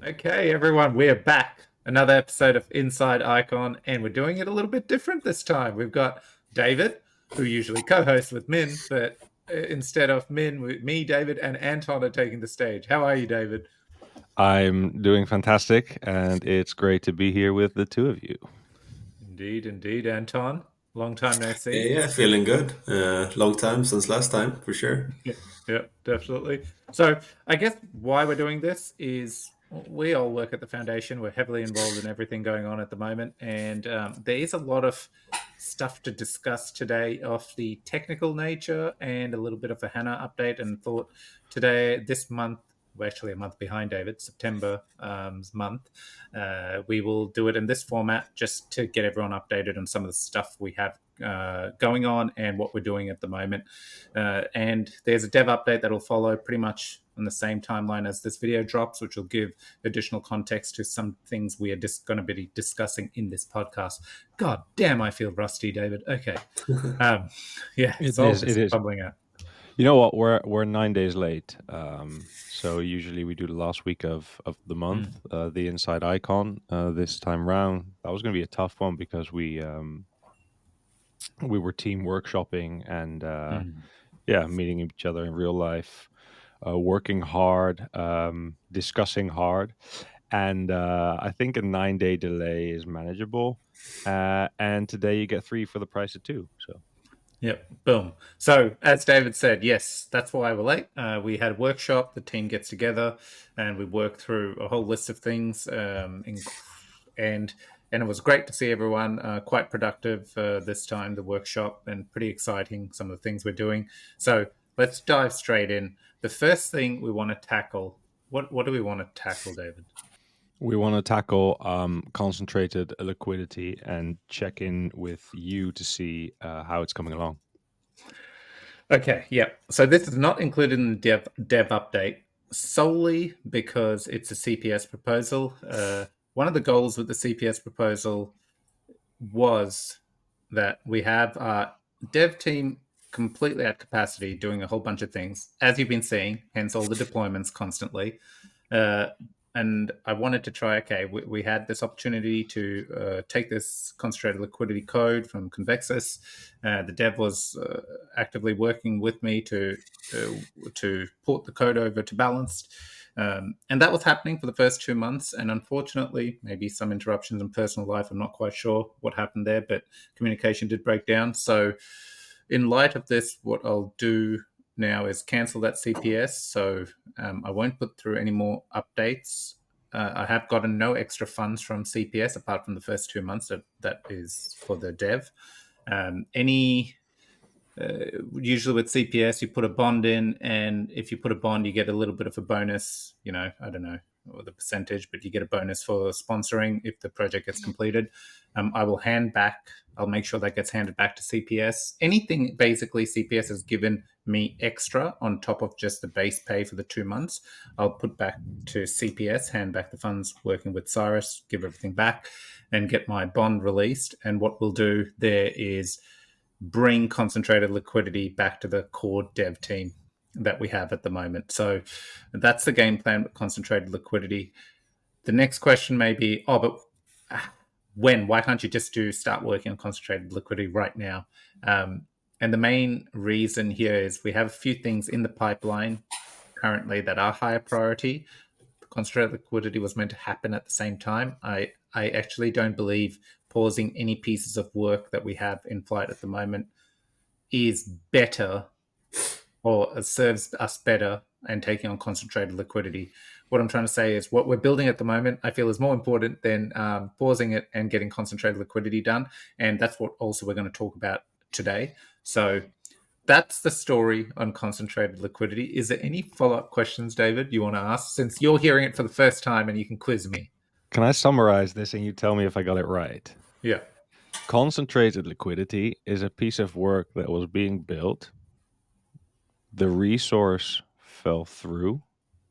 Okay, everyone, we're back. Another episode of Inside Icon, and we're doing it a little bit different this time. We've got David, who usually co-hosts with Min, but instead of Min, me, David, and Anton are taking the stage. How are you, David? I'm doing fantastic, and it's great to be here with the two of you. Indeed, Anton. Long time no see. Yeah, feeling good. Long time since last time, for sure. Yeah, yeah, definitely. So I guess why we're doing this is we all work at the foundation. We're heavily involved in everything going on at the moment, and there is a lot of stuff to discuss today of the technical nature and a little bit of a Hana update. And thought today, this month, we're actually a month behind David, September month. We will do it in this format just to get everyone updated on some of the stuff we have going on and what we're doing at the moment. And there's a dev update that will follow pretty much on the same timeline as this video drops, which will give additional context to some things we are just going to be discussing in this podcast. God damn, I feel rusty, David. Okay. Yeah, It is. bubbling out. You know what? We're 9 days late. So usually we do the last week of the month, the Inside Icon. This time round, that was going to be a tough one because we were team workshopping and meeting each other in real life, working hard, discussing hard. And I think a 9-day delay is manageable. And today you get 3 for the price of 2. So. Yep, boom. So, as David said, yes, that's why we're late. We had a workshop, the team gets together, and we work through a whole list of things. And it was great to see everyone, quite productive this time, the workshop, and pretty exciting, some of the things we're doing. So, let's dive straight in. The first thing we want to tackle, what do we want to tackle, David? We want to tackle concentrated liquidity and check in with you to see how it's coming along. Okay, yeah. So this is not included in the dev update solely because it's a CPS proposal. One of the goals with the CPS proposal was that we have our dev team completely at capacity doing a whole bunch of things, as you've been seeing, hence all the deployments constantly. And I wanted to try, we had this opportunity to take this concentrated liquidity code from Convexus. The dev was actively working with me to port the code over to Balanced. And that was happening for the first 2 months. And unfortunately, maybe some interruptions in personal life. I'm not quite sure what happened there, but communication did break down. So in light of this, what I'll do now is cancel that CPS. So I won't put through any more updates. I have gotten no extra funds from CPS apart from the first 2 months. That is for the dev. Usually with CPS, you put a bond in, and if you put a bond, you get a little bit of a bonus. I don't know the percentage, but you get a bonus for sponsoring if the project gets completed. I will I'll make sure that gets handed back to CPS. Anything basically CPS has given me extra on top of just the base pay for the 2 months, I'll put back to CPS, hand back the funds, working with Cyrus, give everything back, and get my bond released. And what we'll do there is bring concentrated liquidity back to the core dev team that we have at the moment. So that's the game plan with concentrated liquidity. The next question may be, but when? Why can't you just start working on concentrated liquidity right now? And the main reason here is we have a few things in the pipeline currently that are higher priority. Concentrated liquidity was meant to happen at the same time. I actually don't believe pausing any pieces of work that we have in flight at the moment is better or serves us better and taking on concentrated liquidity. What I'm trying to say is what we're building at the moment, I feel is more important than pausing it and getting concentrated liquidity done. And that's what also we're going to talk about today. So that's the story on concentrated liquidity. Is there any follow-up questions, David, you want to ask, since you're hearing it for the first time and you can quiz me? Can I summarize this and you tell me if I got it right? Yeah. Concentrated liquidity is a piece of work that was being built. The resource fell through.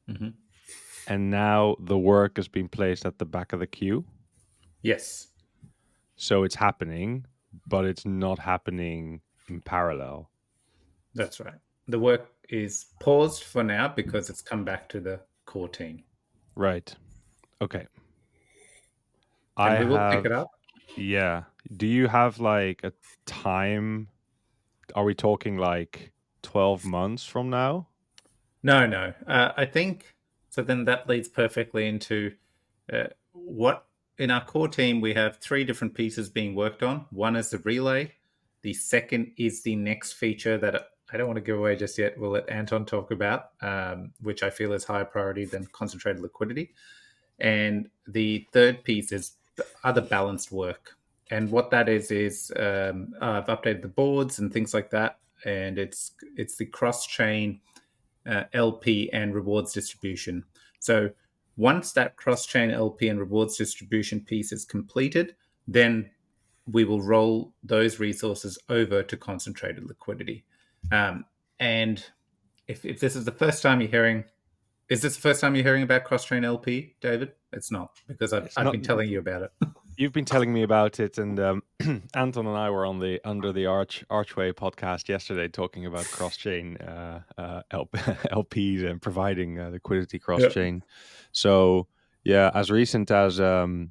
Mm-hmm. And now the work has been placed at the back of the queue. Yes. So it's happening, but it's not happening in parallel. That's right. The work is paused for now because it's come back to the core team. Right. Okay. And I we will pick have, it up. yeah. Do you have like a time? Are we talking like 12 months from now? No. I think so. Then that leads perfectly into what in our core team we have three different pieces being worked on. One is the relay. The second is the next feature that I don't want to give away just yet. We'll let Anton talk about, which I feel is higher priority than concentrated liquidity. And the third piece is other balanced work. And what that is I've updated the boards and things like that. And it's the cross chain LP and rewards distribution. So once that cross-chain LP and rewards distribution piece is completed, then we will roll those resources over to concentrated liquidity. And if this is the first time you're hearing, is this the first time you're hearing about cross-chain LP, David? It's not, because It's I've not. been telling you about it. You've been telling me about it, and Anton and I were on the Under the Archway podcast yesterday talking about cross-chain LPs and providing liquidity Yeah. cross-chain. So yeah, as recent as 12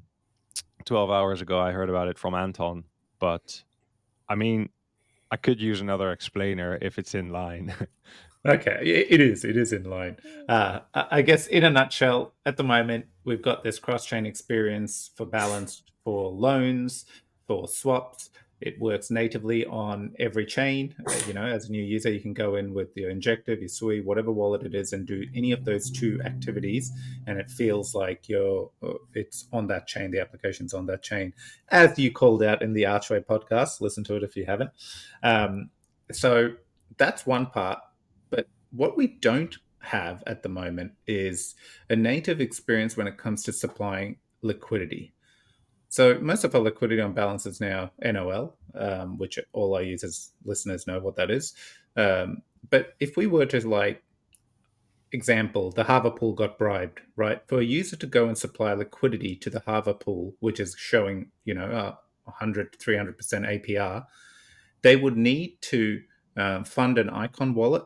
hours ago, I heard about it from Anton. But I mean, I could use another explainer if it's in line. Okay, it is. It is in line. I guess in a nutshell, at the moment, we've got this cross-chain experience for balanced for loans, for swaps. It works natively on every chain. As a new user, you can go in with your Injective, your Sui, whatever wallet it is, and do any of those two activities, and it feels like it's on that chain. The application's on that chain, as you called out in the Archway podcast. Listen to it if you haven't. So that's one part. But what we don't have at the moment is a native experience when it comes to supplying liquidity. So most of our liquidity on balance is now NOL, which all our users, listeners know what that is. But if we were to example, the Hava pool got bribed, right? For a user to go and supply liquidity to the Hava pool, which is showing, 100 to 300% APR, they would need to fund an ICON wallet,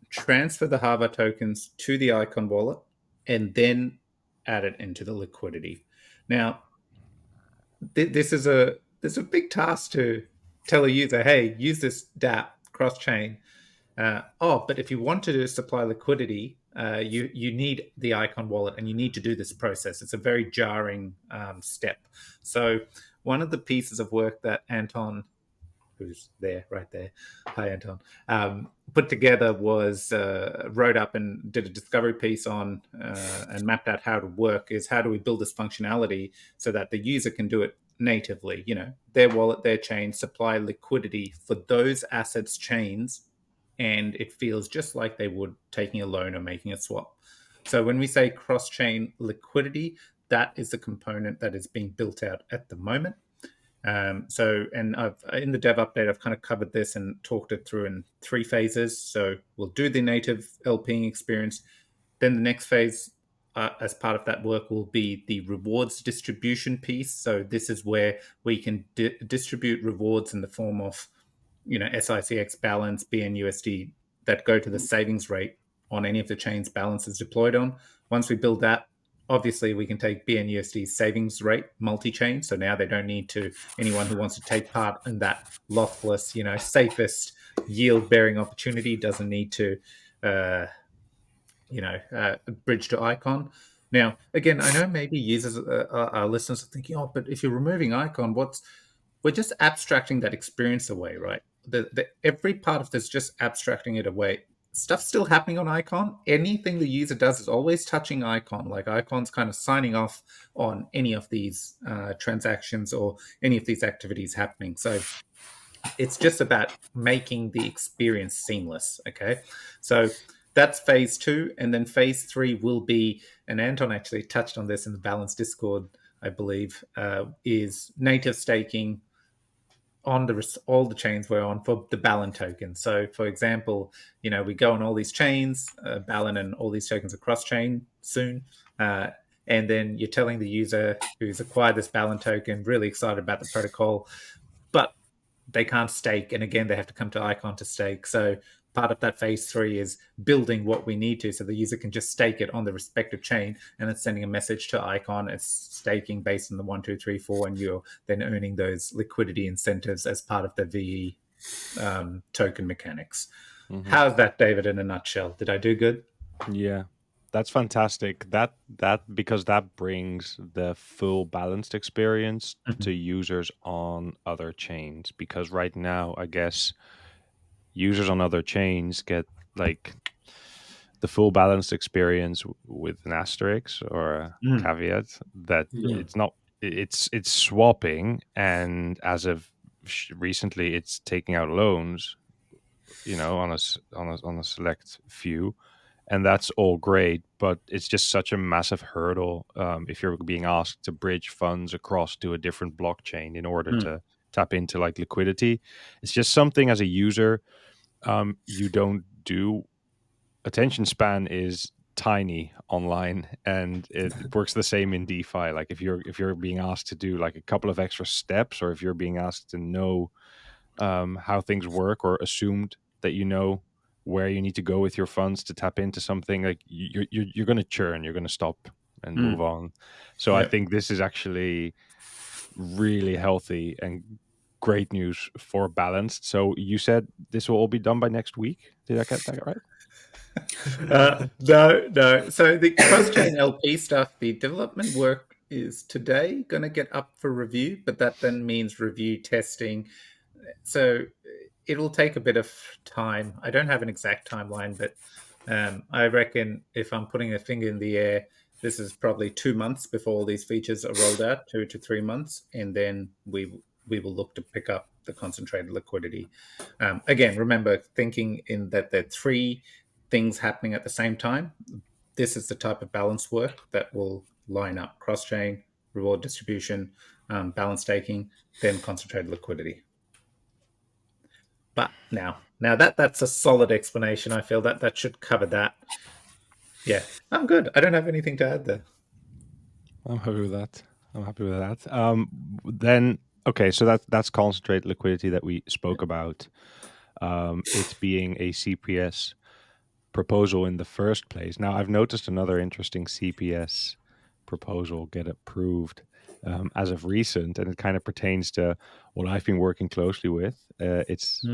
transfer the Hava tokens to the ICON wallet, and then add it into the liquidity. Now, this is a big task to tell a user, hey, use this DApp cross chain. But if you want to supply liquidity, you need the ICON wallet and you need to do this process. It's a very jarring step. So one of the pieces of work that Anton, who's there, right there, hi Anton, put together was wrote up and did a discovery piece on and mapped out how to work is how do we build this functionality so that the user can do it natively, their wallet, their chain, supply liquidity for those assets chains, and it feels just like they would taking a loan or making a swap. So when we say cross-chain liquidity, that is the component that is being built out at the moment. And I've in the dev update, I've kind of covered this and talked it through in three phases. So we'll do the native LPing experience. Then the next phase, as part of that work, will be the rewards distribution piece. So this is where we can distribute rewards in the form of, SICX balance, BNUSD that go to the savings rate on any of the chains balances deployed on. Once we build that, obviously we can take BNUSD's savings rate multi-chain. So now they don't need to, anyone who wants to take part in that lossless, safest yield-bearing opportunity doesn't need to, bridge to ICON. Now, again, I know maybe users, our listeners are thinking, but if you're removing ICON, we're just abstracting that experience away, right? Every part of this just abstracting it away. Stuff's still happening on ICON. Anything the user does is always touching ICON. Like ICON's kind of signing off on any of these transactions or any of these activities happening. So it's just about making the experience seamless. Okay. So that's phase two. And then phase three will be, and Anton actually touched on this in the Balance Discord, I believe, is native staking on all the chains we're on for the Balin token. So, for example, we go on all these chains, Balin and all these tokens are cross-chain soon, and then you're telling the user who's acquired this Balin token, really excited about the protocol, but they can't stake, and again, they have to come to ICON to stake. So part of that phase 3 is building what we need to, so the user can just stake it on the respective chain, and it's sending a message to Icon. It's staking based on the 1, 2, 3, 4, and you're then earning those liquidity incentives as part of the VE token mechanics. How's that, David, in a nutshell? Did I do good? Yeah, that's fantastic. That because that brings the full balanced experience to users on other chains. Because right now, I guess users on other chains get like the full balanced experience with an asterisk or a caveat that it's not. It's swapping, and as of recently, it's taking out loans. On a select few, and that's all great, but it's just such a massive hurdle if you're being asked to bridge funds across to a different blockchain in order to tap into like liquidity. It's just something as a user you don't do. Attention span is tiny online, and it works the same in DeFi. Like if you're being asked to do like a couple of extra steps, or if you're being asked to know how things work, or assumed that you know where you need to go with your funds to tap into something, like you're going to churn, you're going to stop and move on. So I think this is actually really healthy and great news for balanced. So you said this will all be done by next week. Did I get that right? No. So the cross-chain LP stuff, the development work is today going to get up for review, but that then means review testing. So it'll take a bit of time. I don't have an exact timeline, but I reckon if I'm putting a finger in the air, this is probably 2 months before all these features are rolled out, 2 to 3 months, and then we will look to pick up the concentrated liquidity. Again, remember thinking in that there are 3 things happening at the same time. This is the type of balance work that will line up: cross-chain, reward distribution, balance staking, then concentrated liquidity. But now that's a solid explanation. I feel that should cover that. Yeah, I'm good. I don't have anything to add there. I'm happy with that. Then okay, so that's concentrated liquidity that we spoke about. It being a CPS proposal in the first place. Now, I've noticed another interesting CPS proposal get approved as of recent, and it kind of pertains to what I've been working closely with. It's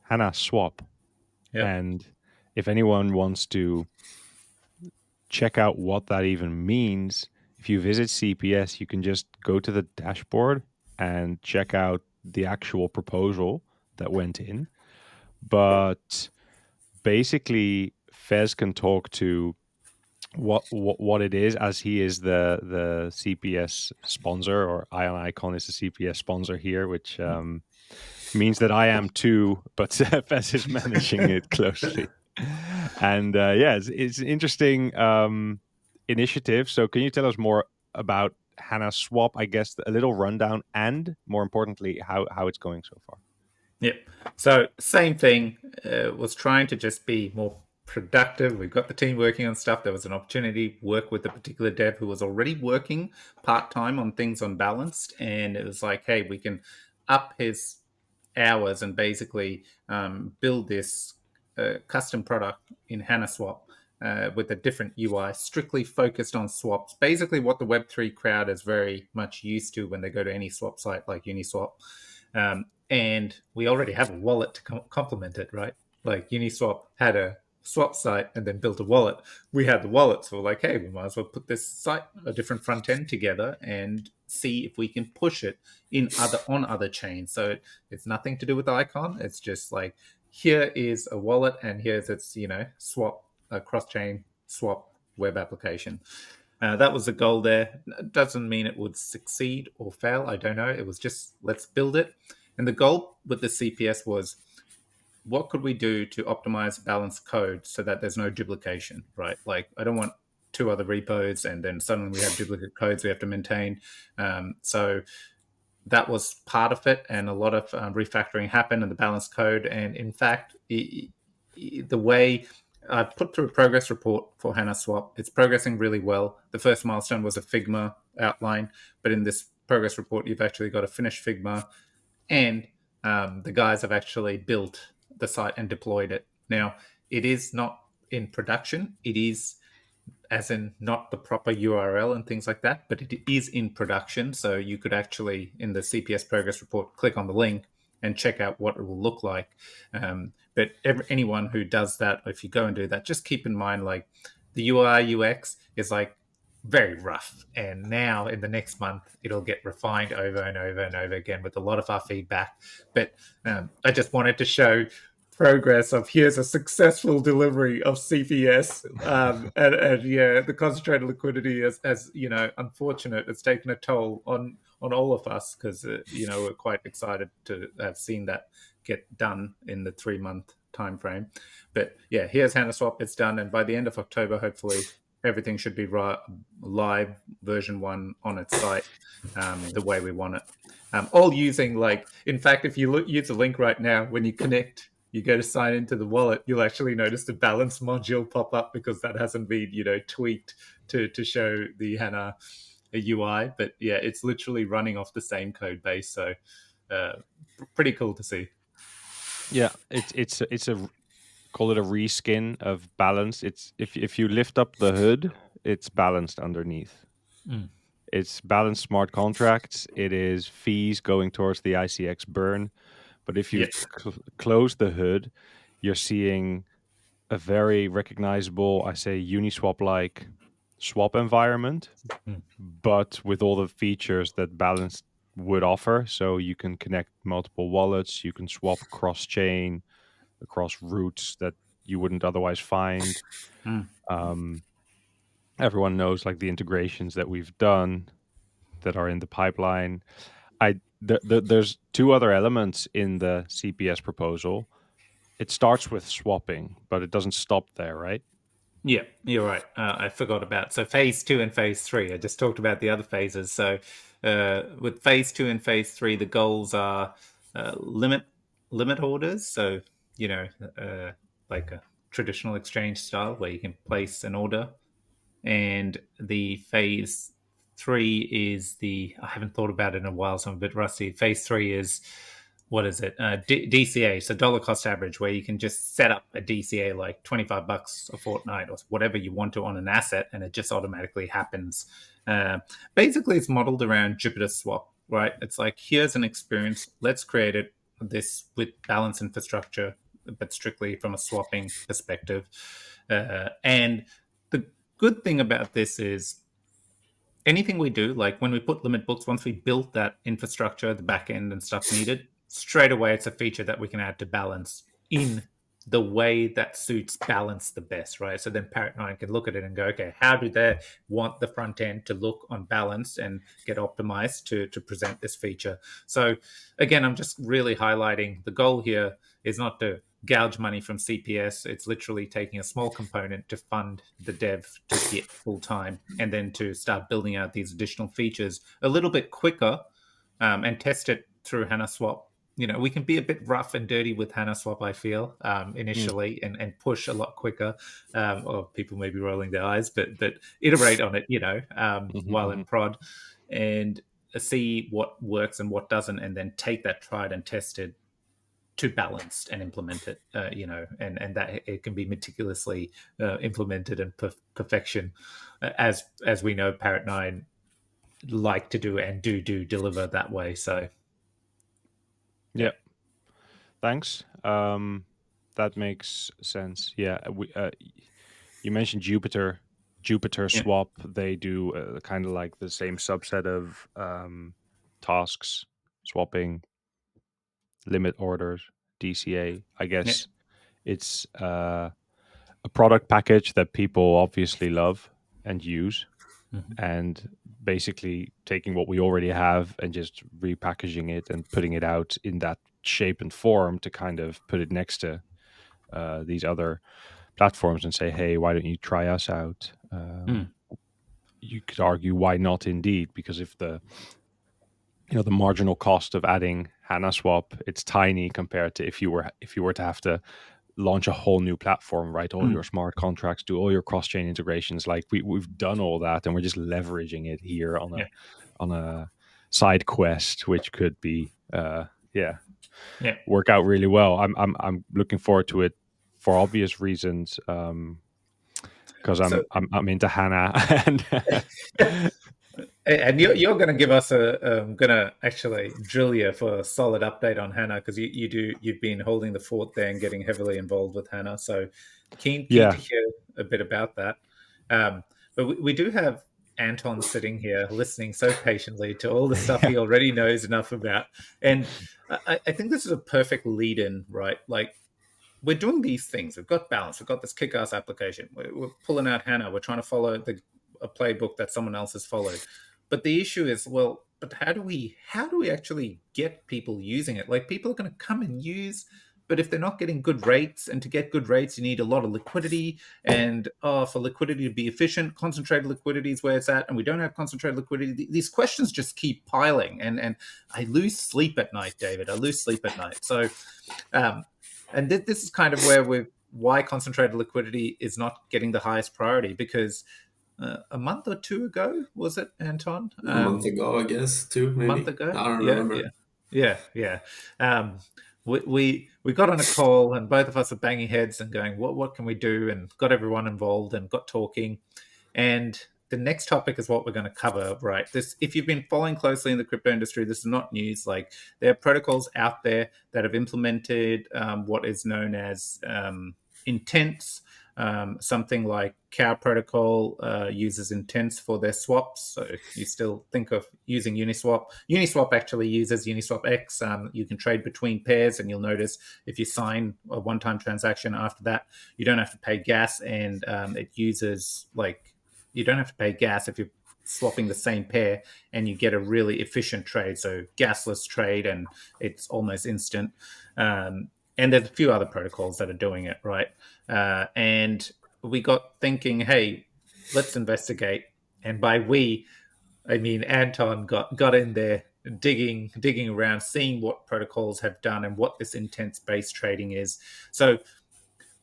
Hana Swap. Yep. And if anyone wants to check out what that even means, if you visit CPS, you can just go to the dashboard and check out the actual proposal that went in. But basically, Fez can talk to what it is, as he is the CPS sponsor, or Hana and ICON is the CPS sponsor here, which means that I am too, but Fez is managing it closely. And it's an interesting initiative. So can you tell us more about Hana Swap, I guess, a little rundown, and more importantly, how it's going so far? Yep. So same thing, was trying to just be more productive. We've got the team working on stuff. There was an opportunity to work with a particular dev who was already working part-time on things on Balanced, and it was like, hey, we can up his hours and basically build this custom product in Hana Swap with a different UI, strictly focused on swaps. Basically what the Web3 crowd is very much used to when they go to any swap site like Uniswap. And we already have a wallet to complement it, right? Like Uniswap had a swap site and then built a wallet. We had the wallet, so we're like, hey, we might as well put this site, a different front end together, and see if we can push it on other chains. So it's nothing to do with Icon. It's just like, here is a wallet, and here's its swap, cross-chain swap web application. That was the goal there. It doesn't mean it would succeed or fail. I don't know. It was just, let's build it. And the goal with the CPS was, what could we do to optimize balanced code so that there's no duplication, right? Like, I don't want 2 other repos and then suddenly we have duplicate codes we have to maintain. So that was part of it, and a lot of refactoring happened in the balanced code. And in fact, the way I put through a progress report for Hana Swap, it's progressing really well. The first milestone was a Figma outline, but in this progress report, you've actually got a finished Figma, and the guys have actually built the site and deployed it Now, it is not in production. It is as in not the proper URL and things like that, but it is in production. So you could actually, in the CPS progress report, click on the link and check out what it will look like. But anyone who does that, if you go and do that, just keep in mind, like, the UI UX is like very rough. And now in the next month, it'll get refined over and over and over again with a lot of our feedback. But I just wanted to show progress of here's a successful delivery of CPS, and yeah, the concentrated liquidity as you know, unfortunate, it's taken a toll on all of us because you know, we're quite excited to have seen that get done in the 3-month time frame. But yeah, here's HanaSwap, it's done, and by the end of October, hopefully everything should be live version 1 on its site the way we want it. All using, like, in fact, if you use the link right now, when you connect, you go to sign into the wallet, you'll actually notice the balance module pop up because that hasn't been, you know, tweaked to show the Hana UI. But yeah, it's literally running off the same code base. So pretty cool to see. Yeah, it's a call it a reskin of balance. It's if you lift up the hood, it's balanced underneath. It's balanced smart contracts. It is fees going towards the ICX burn. But if you close the hood, you're seeing a very recognizable, I say, Uniswap-like swap environment, but with all the features that Balance would offer. So you can connect multiple wallets, you can swap cross-chain, across routes that you wouldn't otherwise find. Everyone knows, like, the integrations that we've done that are in the pipeline. There's 2 other elements in the CPS proposal. It starts with swapping, but it doesn't stop there, right? Yeah, you're right. I forgot about, so phase 2 and phase 3. I just talked about the other phases. So with phase 2 and phase 3, the goals are limit orders. So, you know, like a traditional exchange style where you can place an order. And the phase 3 is I haven't thought about it in a while, so I'm a bit rusty. Phase 3 is, what is it? DCA, so dollar cost average, where you can just set up a DCA like $25 a fortnight or whatever you want to on an asset, and it just automatically happens. Basically, it's modeled around Jupyter Swap, right? It's like, here's an experience. Let's create this with balance infrastructure, but strictly from a swapping perspective. And the good thing about this is anything we do, like when we put limit books, once we built that infrastructure, the back end and stuff needed, straight away it's a feature that we can add to balance in the way that suits balance the best, right? So then Parrot 9 can look at it and go, okay, how do they want the front end to look on balance and get optimized to present this feature? So again, I'm just really highlighting the goal here is not to gouge money from CPS. It's literally taking a small component to fund the dev to get full time, and then to start building out these additional features a little bit quicker and test it through HanaSwap. You know, we can be a bit rough and dirty with HanaSwap, I feel, initially, and push a lot quicker. Or people may be rolling their eyes, but iterate on it, you know, while in prod, and see what works and what doesn't, and then take that tried and tested to balance and implement it, you know, and that it can be meticulously implemented and perfection, as we know Parrot 9 like to do and do deliver that way. So yeah, thanks. That makes sense. Yeah, you mentioned Jupyter Swap. They do kind of like the same subset of tasks, swapping, limit orders, DCA. I guess it's a product package that people obviously love and use, and basically taking what we already have and just repackaging it and putting it out in that shape and form to kind of put it next to these other platforms and say, hey, why don't you try us out? You could argue, why not indeed? Because if the marginal cost of adding HanaSwap, it's tiny compared to if you were to have to launch a whole new platform, write all your smart contracts, do all your cross-chain integrations. Like we've done all that, and we're just leveraging it here on a side quest, which could be work out really well. I'm looking forward to it for obvious reasons, because So I'm into Hana and and you're going to give us going to actually drill you for a solid update on Hana, because you've been holding the fort there and getting heavily involved with Hana. So keen to yeah, hear a bit about that. But we do have Anton sitting here listening so patiently to all the stuff he already knows enough about, and I think this is a perfect lead-in, right? Like, we're doing these things. We've got balance. We've got this kick-ass application. We're pulling out Hana. We're trying to follow a playbook that someone else has followed. But the issue is, well, but how do we actually get people using it? Like, people are going to come and use, but if they're not getting good rates, and to get good rates, you need a lot of liquidity. And for liquidity to be efficient, concentrated liquidity is where it's at, and we don't have concentrated liquidity. These questions just keep piling, and I lose sleep at night, David. I lose sleep at night. So. And this is kind of why concentrated liquidity is not getting the highest priority, because a month or two ago, was it, Anton? A month ago, I guess, two A month maybe. ago? I don't Yeah, remember. yeah. We got on a call, and both of us are banging heads and going, what can we do? And got everyone involved and got talking. And the next topic is what we're going to cover, right? This, if you've been following closely in the crypto industry, this is not news. Like, there are protocols out there that have implemented what is known as intents. Something like Cow Protocol uses intents for their swaps. So you still think of using Uniswap. Uniswap actually uses Uniswap X. You can trade between pairs, and you'll notice if you sign a one-time transaction after that, you don't have to pay gas, and it uses, like, you don't have to pay gas if you're swapping the same pair, and you get a really efficient trade. So gasless trade, and it's almost instant. And there's a few other protocols that are doing it, right? And we got thinking, hey, let's investigate. And by we, I mean Anton got in there, digging around, seeing what protocols have done and what this intense base trading is. So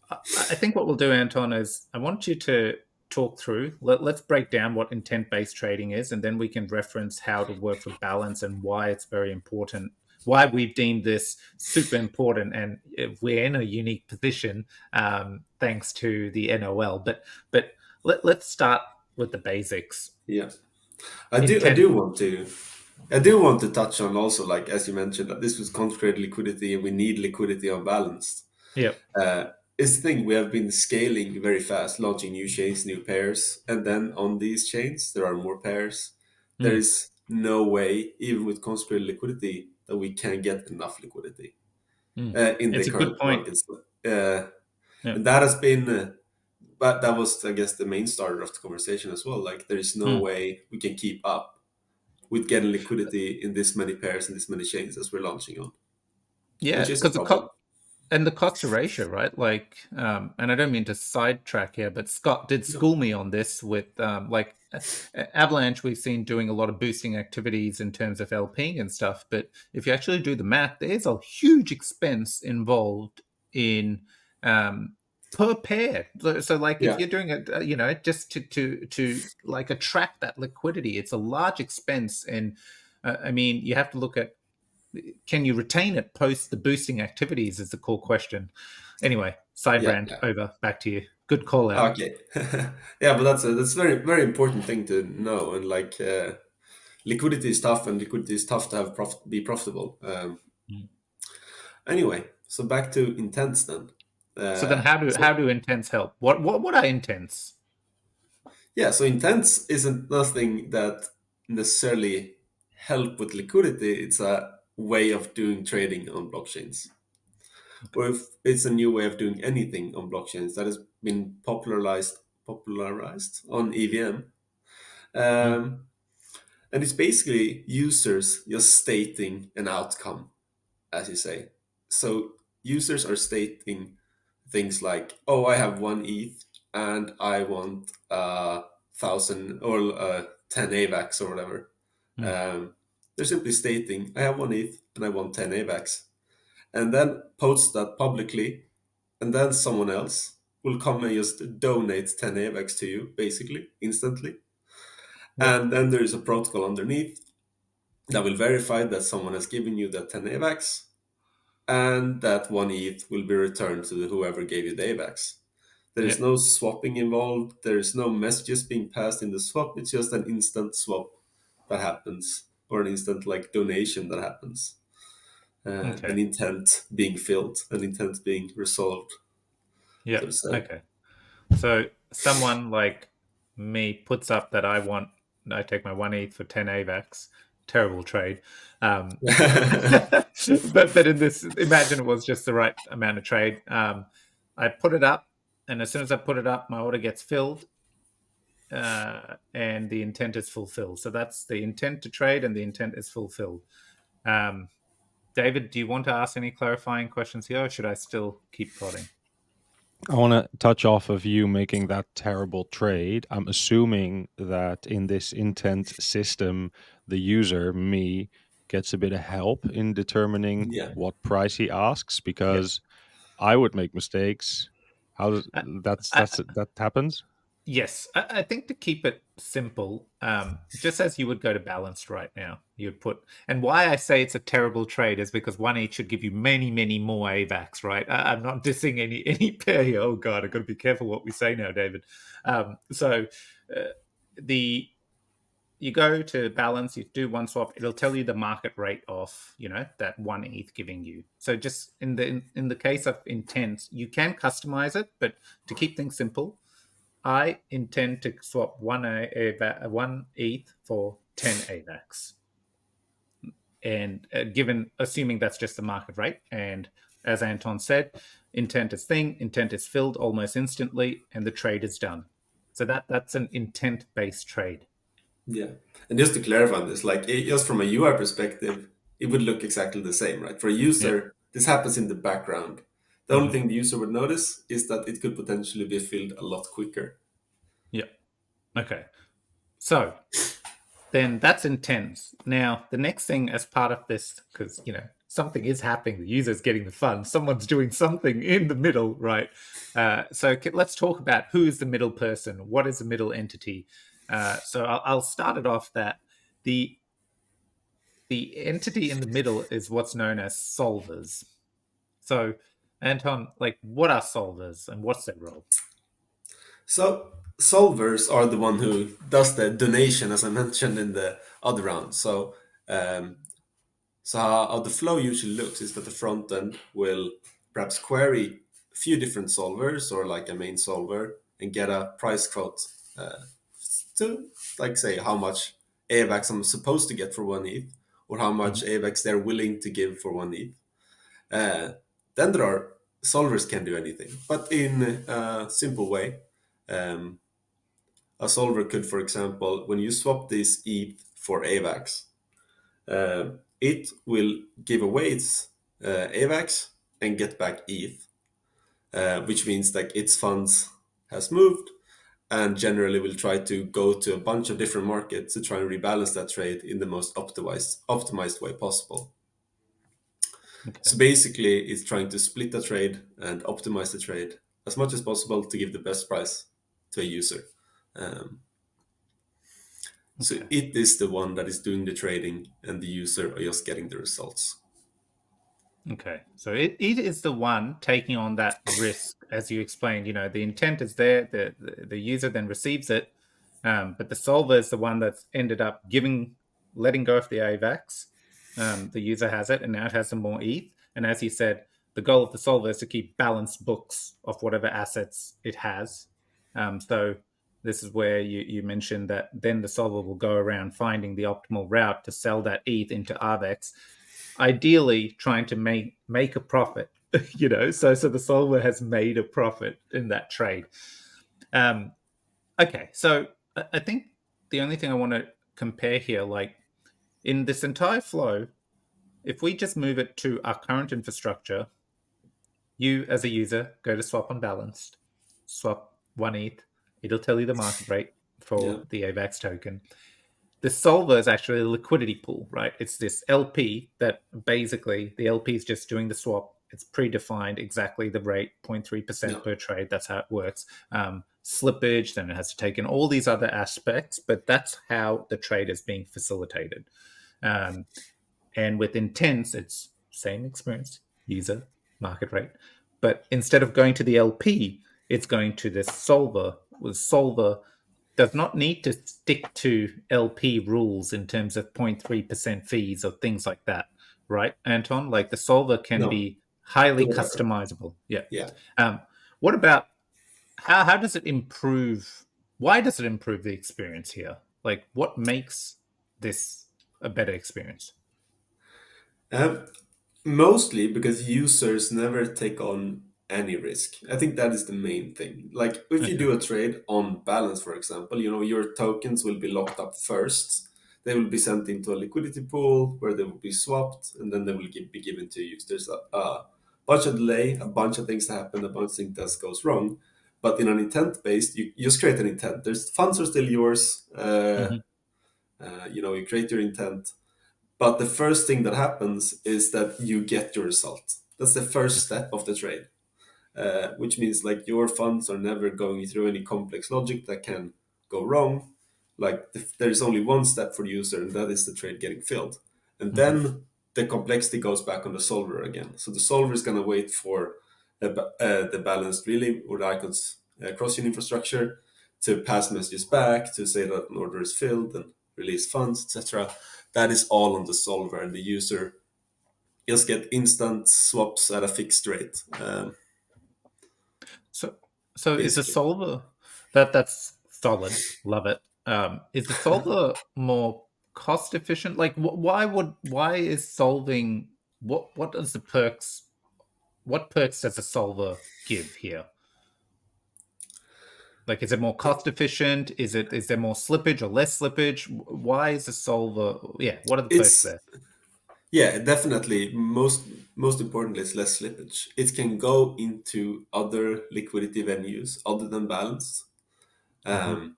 I think what we'll do, Anton, is I want you to talk through. Let's break down what intent-based trading is, and then we can reference how to work for balance and why it's very important. Why we've deemed this super important, and we're in a unique position thanks to the NOL. But let's start with the basics. Yeah, I Intent. do want to touch on also, like as you mentioned, that this was concentrated liquidity, and we need liquidity unbalanced. Yep. It's the thing, we have been scaling very fast, launching new chains, new pairs, and then on these chains there are more pairs. There Mm, is no way, even with concentrated liquidity, that we can get enough liquidity mm. in the It's a good current point. markets. Yep. And that has been, but that was, I guess, the main starter of the conversation as well. Like, there is no Mm. way we can keep up with getting liquidity in this many pairs and this many chains as we're launching on, Yeah, which is a because problem. and the cost to ratio, right? Like, and I don't mean to sidetrack here, but Scott did No. school me on this with Avalanche. We've seen doing a lot of boosting activities in terms of LPing and stuff. But if you actually do the math, there's a huge expense involved in per pair. So, like, if Yeah, you're doing it, just to like attract that liquidity, it's a large expense. And I mean, you have to look at, can you retain it post the boosting activities is the core question. Anyway, side yeah, rant yeah. over. Back to you. Good call out. Okay. Yeah, but that's very very important thing to know. And like, liquidity is tough, and liquidity is tough to have be profitable. Mm. Anyway, so back to intents then. So then, how So do intents help? What are intents? yeah, so intents isn't nothing that necessarily help with liquidity. It's a way of doing trading on blockchains, or if it's a new way of doing anything on blockchains that has been popularized on EVM. Mm. Um, and it's basically users just stating an outcome, as you say. So users are stating things like, "Oh, I have one ETH and I want 1,000 or 10 AVAX or whatever." Mm. Um, they're simply stating, "I have one ETH and I want 10 AVAX," and then post that publicly, and then someone else will come and just donate 10 AVAX to you, basically instantly. Yep. And then there is a protocol underneath that will verify that someone has given you the 10 AVAX. and that 1 ETH will be returned to whoever gave you the AVAX. There is no swapping involved. There is no messages being passed in the swap. It's just an instant swap that happens, or an instant like donation that happens. An intent being filled, an intent being resolved. Yeah. So to say. Okay. So someone like me puts up that I take my 1 ETH for 10 AVAX. Terrible trade. But in this, imagine it was just the right amount of trade. I put it up, and as soon as I put it up, my order gets filled, and the intent is fulfilled. So that's the intent to trade, and the intent is fulfilled. David, do you want to ask any clarifying questions here, or should I still keep prodding? I want to touch off of you making that terrible trade. I'm assuming that in this intent system, the user, me, gets a bit of help in determining what price he asks, because I would make mistakes. How does that happens? Yes, I think to keep it simple, just as you would go to balanced right now, you'd put, and why I say it's a terrible trade is because 1 ETH should give you many, many more AVAX, right? I'm not dissing any pair here. Oh God, I've got to be careful what we say now, David. So you go to balance, you do one swap, it'll tell you the market rate of, that 1 ETH giving you. So just in the case of intents, you can customize it, but to keep things simple, I intend to swap 1 ETH for 10 AVAX. And assuming that's just the market rate. And as Anton said, intent is intent is filled almost instantly, and the trade is done. So that's an intent-based trade. Yeah. And just to clarify on this, just from a UI perspective, it would look exactly the same, right? For a user, this happens in the background. The only thing the user would notice is that it could potentially be filled a lot quicker. Yeah. Okay. So then that's intents. Now, the next thing as part of this, because, something is happening, the user's getting the funds, someone's doing something in the middle, right? So let's talk about who is the middle person. What is the middle entity? So I'll start it off that the entity in the middle is what's known as solvers. So, Anton, what are solvers and what's their role? So solvers are the one who does the donation, as I mentioned in the other round. So how the flow usually looks is that the front end will perhaps query a few different solvers or like a main solver and get a price quote to say how much AVAX I'm supposed to get for 1 ETH or how much AVAX they're willing to give for 1 ETH. Then there are solvers can do anything, but in a simple way. A solver could, for example, when you swap this ETH for AVAX, it will give away its AVAX and get back ETH, which means that its funds has moved and generally will try to go to a bunch of different markets to try and rebalance that trade in the most optimized way possible. Okay. So basically, it's trying to split the trade and optimize the trade as much as possible to give the best price to a user. So it is the one that is doing the trading and the user are just getting the results. Okay, so it is the one taking on that risk, as you explained. The intent is there, the user then receives it, but the solver is the one that's ended up letting go of the AVAX. The user has it, and now it has some more ETH. And as you said, the goal of the solver is to keep balanced books of whatever assets it has. So this is where you mentioned that then the solver will go around finding the optimal route to sell that ETH into AVAX, ideally trying to make a profit, so the solver has made a profit in that trade. Okay, so I think the only thing I want to compare here, in this entire flow, if we just move it to our current infrastructure, you as a user go to swap unbalanced, swap 1 ETH, it'll tell you the market rate for the AVAX token. The solver is actually a liquidity pool, right? It's this LP that basically the LP is just doing the swap. It's predefined exactly the rate, 0.3% per trade. That's how it works. Slippage, then it has to take in all these other aspects, but that's how the trade is being facilitated. And with intents, it's same experience. user market rate. But instead of going to the LP, it's going to the solver. The solver does not need to stick to LP rules in terms of 0.3% fees or things like that, right, Anton? Like the solver can No, be highly whatever. customizable. Yeah. Yeah. What about how does it improve? Why does it improve the experience here? Like, what makes this a better experience? Um, Mostly because users never take on any risk. I think that is the main thing. Like if you Okay. do a trade on balance, for example, your tokens will be locked up first. They will be sent into a liquidity pool where they will be swapped, and then they will be given to you. There's a bunch of delay, a bunch of things happen, a bunch of things that goes wrong. But in an intent based, you just create an intent. There's funds are still yours. Hmm. You create your intent, but the first thing that happens is that you get your result. That's the first step of the trade, which means like your funds are never going through any complex logic that can go wrong. Like there's only one step for the user, and that is the trade getting filled. And Hmm. then the complexity goes back on the solver again. So the solver is going to wait for the balanced relay or the icons cross-chain infrastructure to pass messages back to say that an order is filled and release funds, etc. That is all on the solver, and the user just get instant swaps at a fixed rate, So, so is the basically. solver that's solid? Love it. Is the solver more cost efficient? Like, why is solving what does the perks? What perks does a solver give here? Like, is it more cost efficient? Is there more slippage or less slippage? Why is the solver? Yeah, what are the perks It's there? Yeah, definitely. Most importantly, it's less slippage. It can go into other liquidity venues other than balance. Hmm. Um,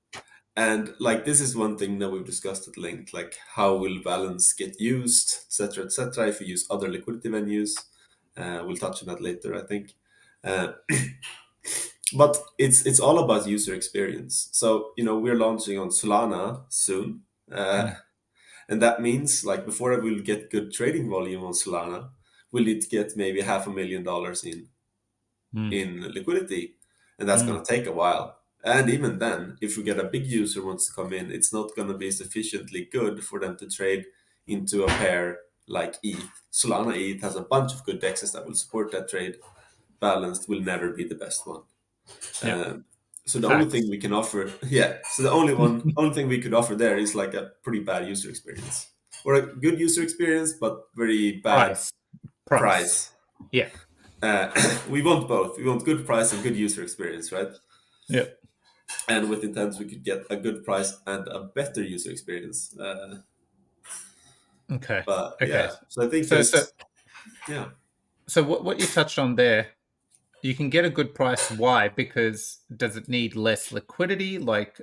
and like this is one thing that we've discussed at length, like how will balance get used, etc., if you use other liquidity venues. We'll touch on that later, I think. Uh, but it's all about user experience. So we're launching on Solana soon. Mm, And that means, like, before we'll get good trading volume on Solana, we'll need to get maybe $500,000 mm, in liquidity, and that's mm, going to take a while. And even then, if we get a big user wants to come in, it's not going to be sufficiently good for them to trade into a pair like ETH. Solana ETH has a bunch of good dexes that will support that trade. Balanced will never be the best one. yeah, Um, so the only thing facts. we can offer, yeah. So the only thing we could offer there is like a pretty bad user experience, or a good user experience, but very bad Price, price. price. Yeah, Uh, we want both. We want good price and good user experience, right? yeah. And with intents, we could get a good price and a better user experience. Okay, But okay. yeah, so I think So, so, yeah, so what you touched on there, you can get a good price. Why? Because does it need less liquidity? Like,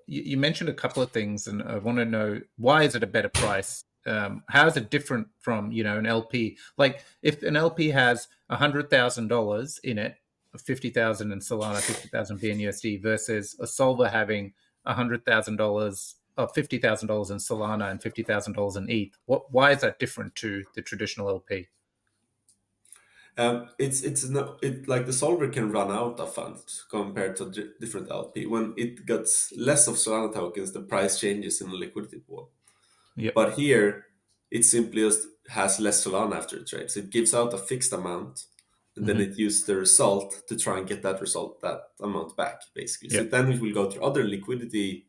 you mentioned a couple of things, and I want to know why is it a better price? How is it different from an LP? Like, if an LP has $100,000 in it, 50,000 in Solana, 50,000 BNUSD, versus a solver having $100,000 or $50,000 in Solana and $50,000 in ETH. Why is that different to the traditional LP? it's no, it like the solver can run out of funds compared to different LP. When it gets less of Solana tokens, the price changes in the liquidity pool. Yep. But here, it simply just has less Solana after it trades. It gives out a fixed amount, and then Hmm. it uses the result to try and get that amount back, basically. So Yep. then it will go to other liquidity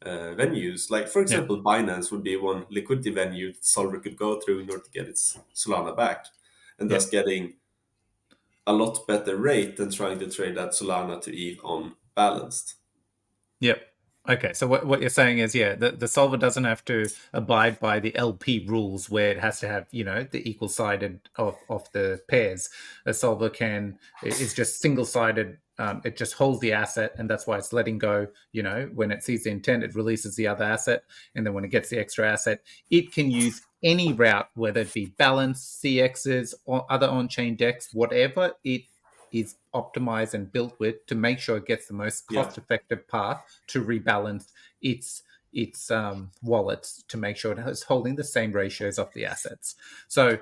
venues. Like, for Yep. example, Binance would be one liquidity venue the solver could go through in order to get its Solana back, and thus Yep. getting a lot better rate than trying to trade that Solana to ETH on balanced. Yep. Okay. So what you're saying is, yeah, the solver doesn't have to abide by the LP rules where it has to have, the equal sided of the pairs. A solver is just single sided. It just holds the asset, and that's why it's letting go. When it sees the intent, it releases the other asset, and then when it gets the extra asset, it can use any route, whether it be balance, CXs, or other on-chain DEX, whatever it is optimized and built with, to make sure it gets the most Yeah, cost-effective path to rebalance its wallets, to make sure it is holding the same ratios of the assets. So,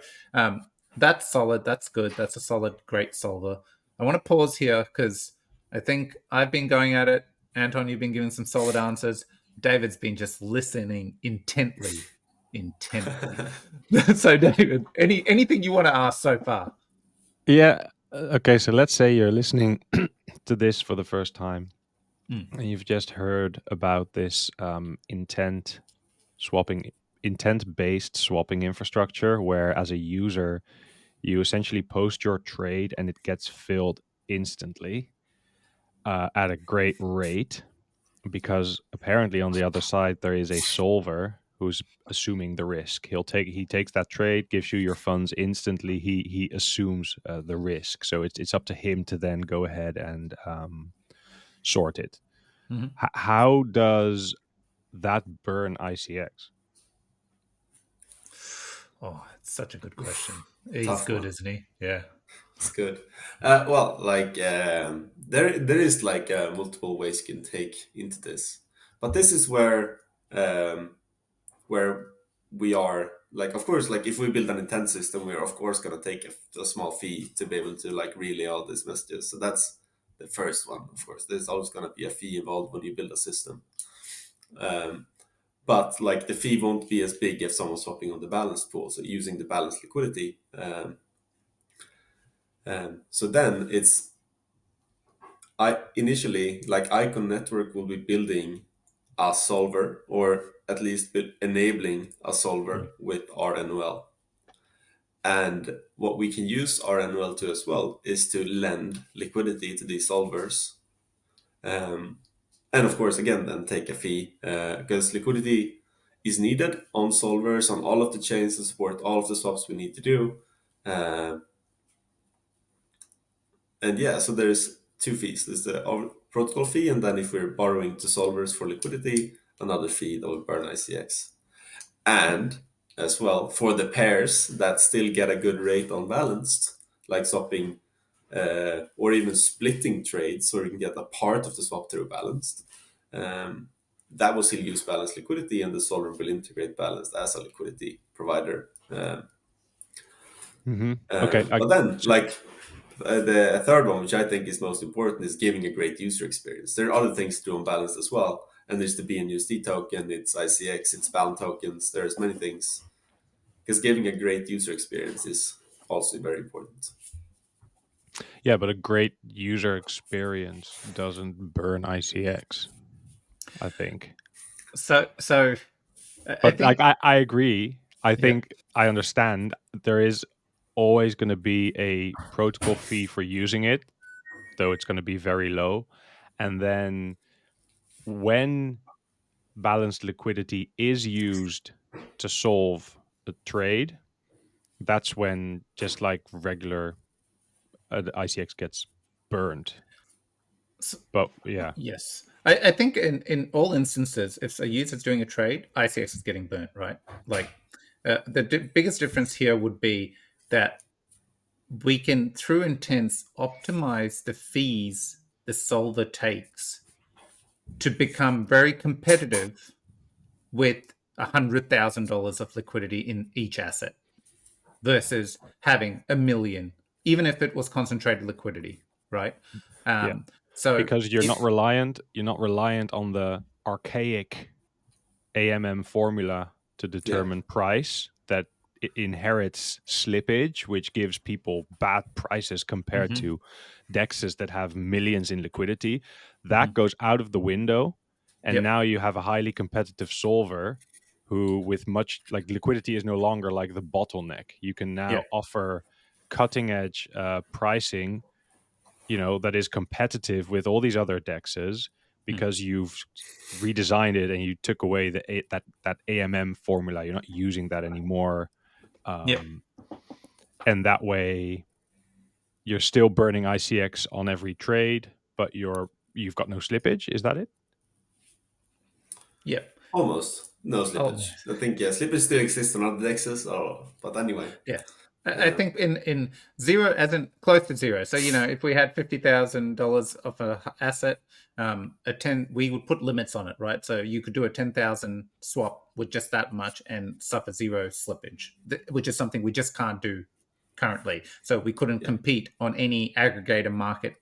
That's solid. That's good. That's a solid, great solver. I want to pause here because I think I've been going at it. Anton, you've been giving some solid answers. David's been just listening intently. So, David, anything you want to ask so far? Yeah. Okay. So let's say you're listening to this for the first time, and you've just heard about this intent-based swapping infrastructure, where as a user, you essentially post your trade and it gets filled instantly at a great rate, because apparently on the other side there is a solver who's assuming the risk. He takes that trade, gives you your funds instantly. He assumes the risk, so it's up to him to then go ahead and sort it. Mm-hmm. How does that burn ICX? Oh, it's such a good question. He's Tough good, one. isn't he? Yeah. It's good. Well, like there is like multiple ways you can take into this, but this is where we are. Like, of course, like if we build an intent system, we're of course gonna take a small fee to be able to like relay all these messages. So that's the first one. Of course, there's always gonna be a fee involved when you build a system. Um, but like the fee won't be as big if someone's swapping on the balance pool, so using the balance liquidity. So then it's I initially like Icon Network will be building a solver, or at least enabling a solver with RNOL. And what we can use RNOL to as well is to lend liquidity to these solvers. And of course, again, then take a fee because liquidity is needed on solvers on all of the chains to support all of the swaps we need to do. Uh, and yeah, so there's two fees. There's the protocol fee, and then if we're borrowing to solvers for liquidity, another fee that will burn ICX. And as well, for the pairs that still get a good rate on balanced, like swapping or even splitting trades, so you can get a part of the swap through balanced, that will still use balanced liquidity, and the solver will integrate balanced as a liquidity provider. Okay. But then, So, like, the third one, which I think is most important, is giving a great user experience. There are other things to do on balance as well, and there's the BNUSD token, it's ICX, it's bound tokens. There's many things because giving a great user experience is also very important. yeah, but a great user experience doesn't burn ICX, I think. So I But like think, I agree. I yeah. think I understand there is always going to be a protocol fee for using it, though it's going to be very low. And then when balanced liquidity is used to solve a trade, that's when just like regular the ICX gets burned. So, But yeah, yes. I think in all instances, if a user's doing a trade, ICX is getting burnt, right? Like the biggest difference here would be that we can, through intents, optimize the fees the solver takes to become very competitive with $100,000 of liquidity in each asset versus having a million, even if it was concentrated liquidity, right? yeah, So because you're not if reliant. You're not reliant on the archaic AMM formula to Yeah. determine price that inherits slippage, which gives people bad prices compared Mhm, to dexes that have millions in liquidity. That mhm. goes out of the window, and Yep, now you have a highly competitive solver who, with much like liquidity, is no longer like the bottleneck. You can now yep, offer cutting edge pricing, that is competitive with all these other dexes, mm, because you've redesigned it and you took away that AMM formula. You're not using that anymore, yep, um, and that way you're still burning ICX on every trade, but you've got no slippage. Is that it? yep. Almost no Oh, slippage. I think yeah, slippage still exists on other dexes, but anyway, yeah. I uh, think in zero, as in close to zero. So if we had $50,000 of a asset, we would put limits on it, right? So you could do a 10,000 swap with just that much and suffer zero slippage, which is something we just can't do currently. So we couldn't compete on any aggregator market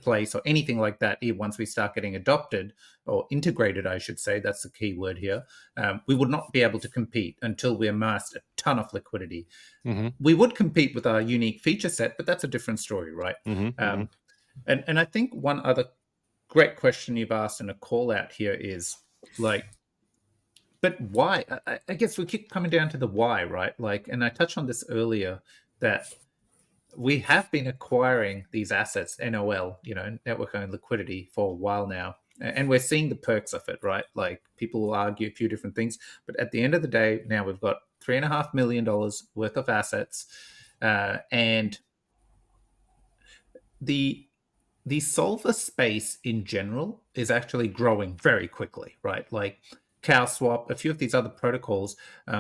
place or anything like that. Once we start getting adopted or integrated, I should say, that's the key word here, we would not be able to compete until we amassed a ton of liquidity. We would compete with our unique feature set, but that's a different story, right? And I think one other great question you've asked and a call out here is like, but why? I guess we keep coming down to the why, right? Like, and I touched on this earlier, that we have been acquiring these assets, NOL, network owned liquidity, for a while now. And we're seeing the perks of it, right? Like, people will argue a few different things, but at the end of the day, now we've got $3.5 million worth of assets, and the solver space in general is actually growing very quickly, right? Like CowSwap, a few of these other protocols,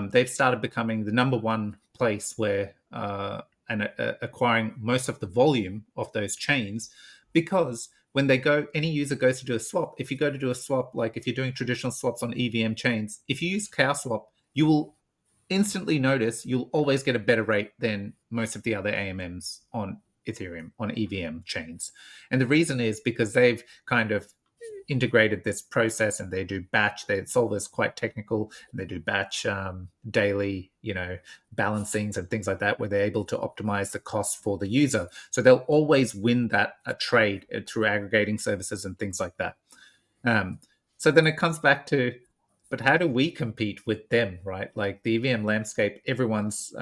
they've started becoming the number one place where acquiring most of the volume of those chains, because when any user goes to do a swap, if you go to do a swap, like if you're doing traditional swaps on EVM chains, if you use CowSwap, you will instantly notice you'll always get a better rate than most of the other AMMs on Ethereum, on EVM chains. And the reason is because they've kind of integrated this process, and they do batch. They solve this quite technical, and they do batch daily, balancings and things like that, where they're able to optimize the cost for the user. So they'll always win that trade through aggregating services and things like that. So then it comes back to, but how do we compete with them, right? Like the EVM landscape, everyone's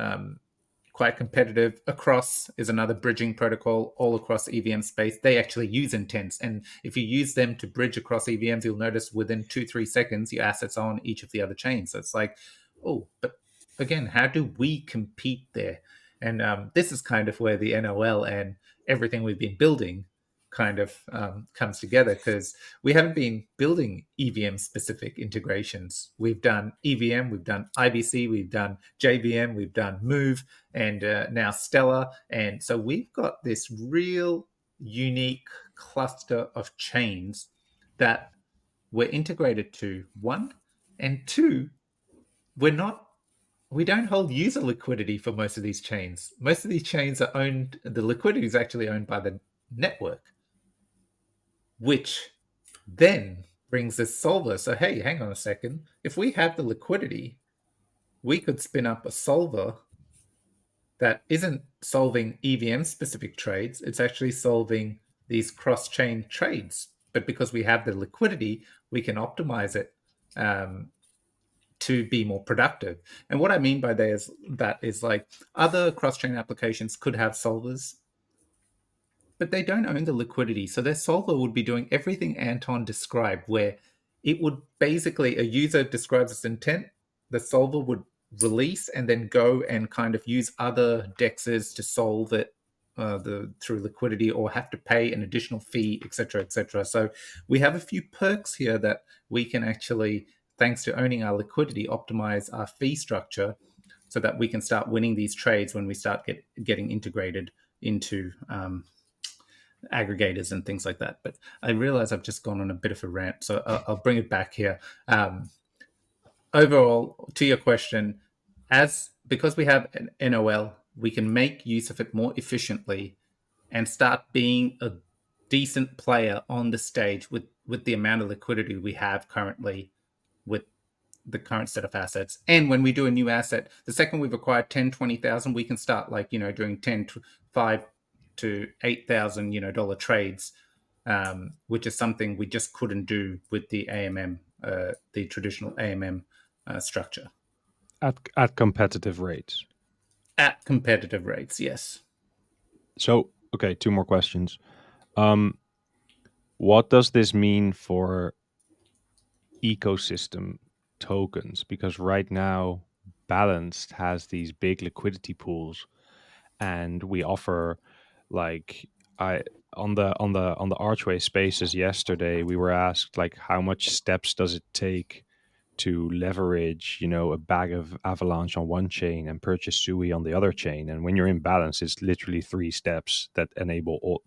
quite competitive. Across is another bridging protocol all across EVM space. They actually use intents. And if you use them to bridge across EVMs, you'll notice within 2-3 seconds, your assets are on each of the other chains. So it's like, oh, but again, how do we compete there? And this is kind of where the NOL and everything we've been building kind of comes together, because we haven't been building EVM specific integrations. We've done EVM, we've done IBC, we've done JVM, we've done Move, and now Stellar. And so we've got this real unique cluster of chains that we're integrated to, one, and two, we don't hold user liquidity for most of these chains. Most of these chains are owned, the liquidity is actually owned by the network, which then brings this solver. So, hey, hang on a second. If we have the liquidity, we could spin up a solver that isn't solving EVM-specific trades. It's actually solving these cross-chain trades. But because we have the liquidity, we can optimize it to be more productive. And what I mean by that is like other cross-chain applications could have solvers, but they don't own the liquidity. So their solver would be doing everything Anton described, where it would basically, a user describes its intent, the solver would release and then go and kind of use other dexes to solve it through liquidity, or have to pay an additional fee, etc., etc. So we have a few perks here that we can actually, thanks to owning our liquidity, optimize our fee structure so that we can start winning these trades when we start getting integrated into aggregators and things like that. But I realize I've just gone on a bit of a rant, so I'll bring it back here. Overall, to your question, because we have an NOL, we can make use of it more efficiently and start being a decent player on the stage with the amount of liquidity we have currently with the current set of assets. And when we do a new asset, the second we've acquired 10, 20,000, we can start doing 10 to 5 to $8,000 trades, which is something we just couldn't do with the AMM, the traditional AMM structure. At competitive rates. At competitive rates, yes. So, okay, 2 more questions. What does this mean for ecosystem tokens? Because right now, Balanced has these big liquidity pools, and we offer, like, on the Archway Spaces yesterday, we were asked, like, how much steps does it take to leverage, a bag of Avalanche on one chain and purchase Sui on the other chain. And when you're in Balance, it's literally 3 steps that enable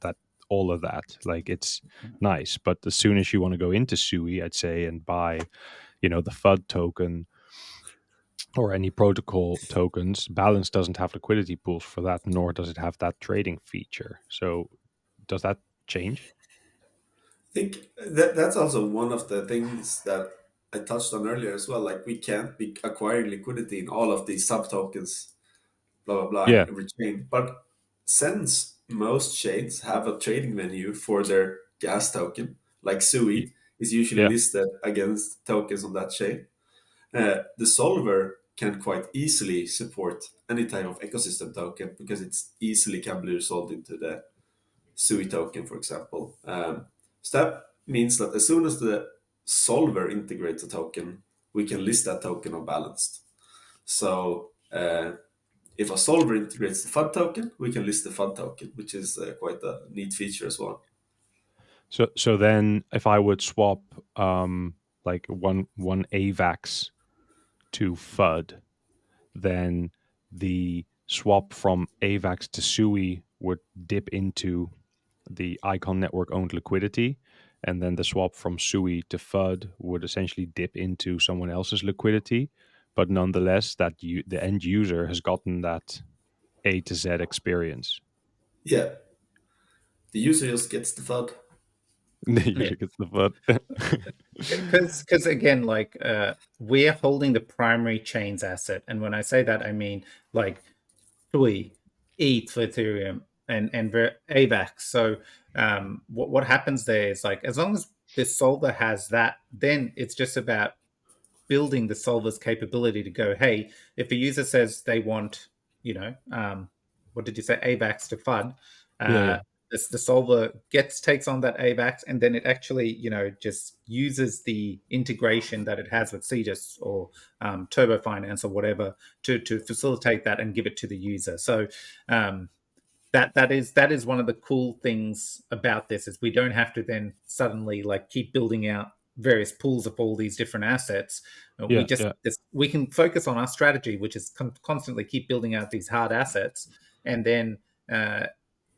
all of that. Like, it's nice. But as soon as you want to go into Sui, I'd say, and buy, the FUD token, or any protocol tokens, Balance doesn't have liquidity pools for that, nor does it have that trading feature. So does that change? I think that's also one of the things that I touched on earlier as well. Like we can't be acquiring liquidity in all of these sub tokens, blah blah blah, in Yeah, every chain. But since most chains have a trading menu for their gas token, like y- SUI is usually yeah, listed against tokens on that chain, the solver can quite easily support any type of ecosystem token because it's easily can be resolved into the SUI token, for example. So that means that as soon as the solver integrates a token, we can list that token on balanced. So if a solver integrates the FUD token, we can list the FUD token, which is quite a neat feature as well. so then if I would swap like one AVAX to FUD, then the swap from AVAX to SUI would dip into the ICON network owned liquidity, and then the swap from SUI to FUD would essentially dip into someone else's liquidity, but nonetheless that the end user has gotten that A to Z experience. Yeah, the user just gets the FUD. The Yeah. user gets the FUD. Because again, like we're holding the primary chain's asset, and when I say that, I mean like TUI, ETH for Ethereum, and AVAX. So what happens there is like as long as the solver has that, then it's just about building the solver's capability to go, hey, if a user says they want, what did you say, AVAX to FUD, Yeah, uh, yeah. the solver takes on that AVAX, and then it actually, just uses the integration that it has with CGIS or Turbo Finance or whatever to facilitate that and give it to the user. So that is one of the cool things about this is we don't have to then suddenly like keep building out various pools of all these different assets. We Yeah, just yeah. we can focus on our strategy, which is constantly keep building out these hard assets, and then uh,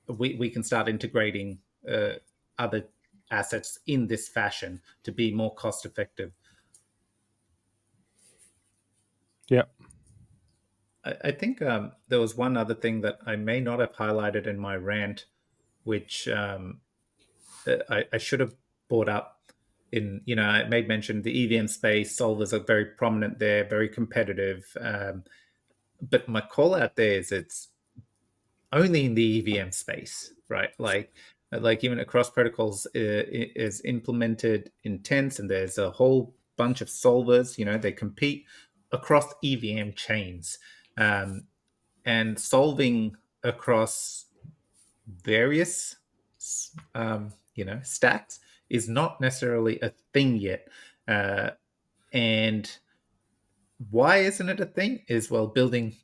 we can start integrating other assets in this fashion to be more cost effective. Yeah. I think there was one other thing that I may not have highlighted in my rant, which I should have brought up in, I made mention the EVM space. Solvers are very prominent there, very competitive. But my call out there is it's only in the EVM space, right? Like even across protocols is implemented intense, and there's a whole bunch of solvers. They compete across EVM chains, and solving across various stacks is not necessarily a thing yet. And why isn't it a thing is, well, building,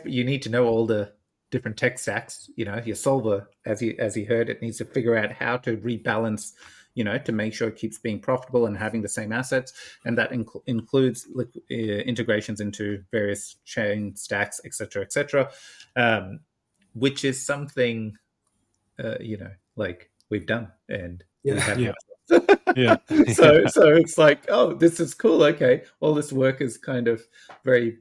you need to know all the different tech stacks. Your solver, as you heard, it needs to figure out how to rebalance, to make sure it keeps being profitable and having the same assets, and that includes integrations into various chain stacks, etc., which is something like we've done, and we Yeah. have Yeah. the Yeah. so it's like, oh, this is cool. Okay, all this work is kind of very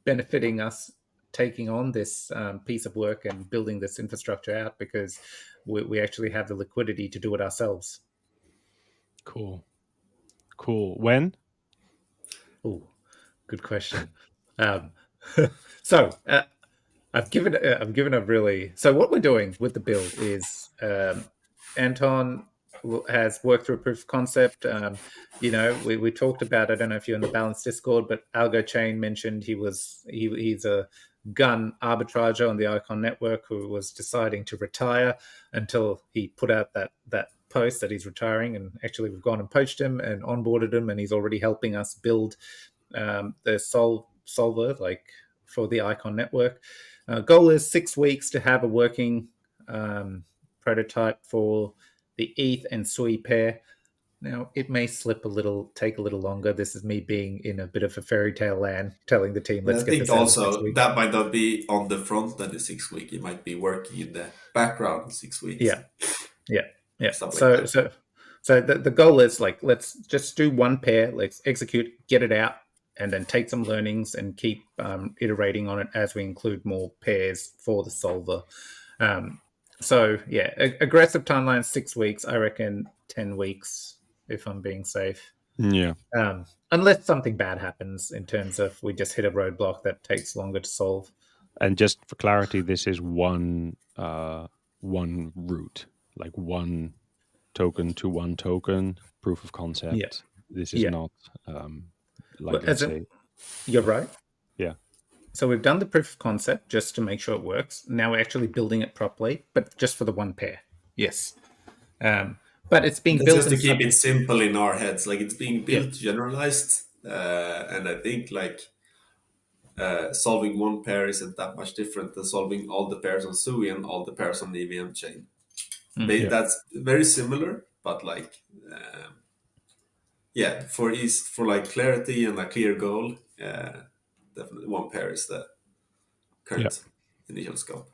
benefiting us taking on this piece of work and building this infrastructure out because we actually have the liquidity to do it ourselves. Cool. Cool. When? Oh, good question. Um, so I've given a really, so what we're doing with the build is Anton has worked through a proof of concept. We talked about, I don't know if you're in the Balance Discord, but Algo Chain mentioned he's a gun arbitrager on the Icon network who was deciding to retire until he put out that post that he's retiring, and actually we've gone and poached him and onboarded him, and he's already helping us build the solver like for the Icon network. Goal is 6 weeks to have a working prototype for the ETH and SUI pair. Now, it may take a little longer. This is me being in a bit of a fairy tale land, telling the team, Yeah, let's I get think this out in 6 also weeks. that might not be on the front end in 6 weeks. It might be working in the background in 6 weeks Yeah, and yeah, yeah. stuff like So, that. so, so the goal is like, let's just do one pair, let's execute, get it out, and then take some learnings and keep iterating on it as we include more pairs for the solver. So yeah, aggressive timeline 6 weeks. I reckon 10 weeks if I'm being safe. Yeah. Unless something bad happens in terms of we just hit a roadblock that takes longer to solve. And just for clarity, this is one route, like one token to one token proof of concept. Yeah. This is not like, let's say. You're right. Yeah. So we've done the proof of concept just to make sure it works. Now we're actually building it properly, but just for the one pair. Yes. But it's being built just to keep it simple in our heads. Like it's being built generalized. And I think like solving one pair isn't that much different than solving all the pairs on SUI and all the pairs on the EVM chain. That's very similar, but like, for ease, for like clarity and a clear goal, definitely one pair is the current initial scope.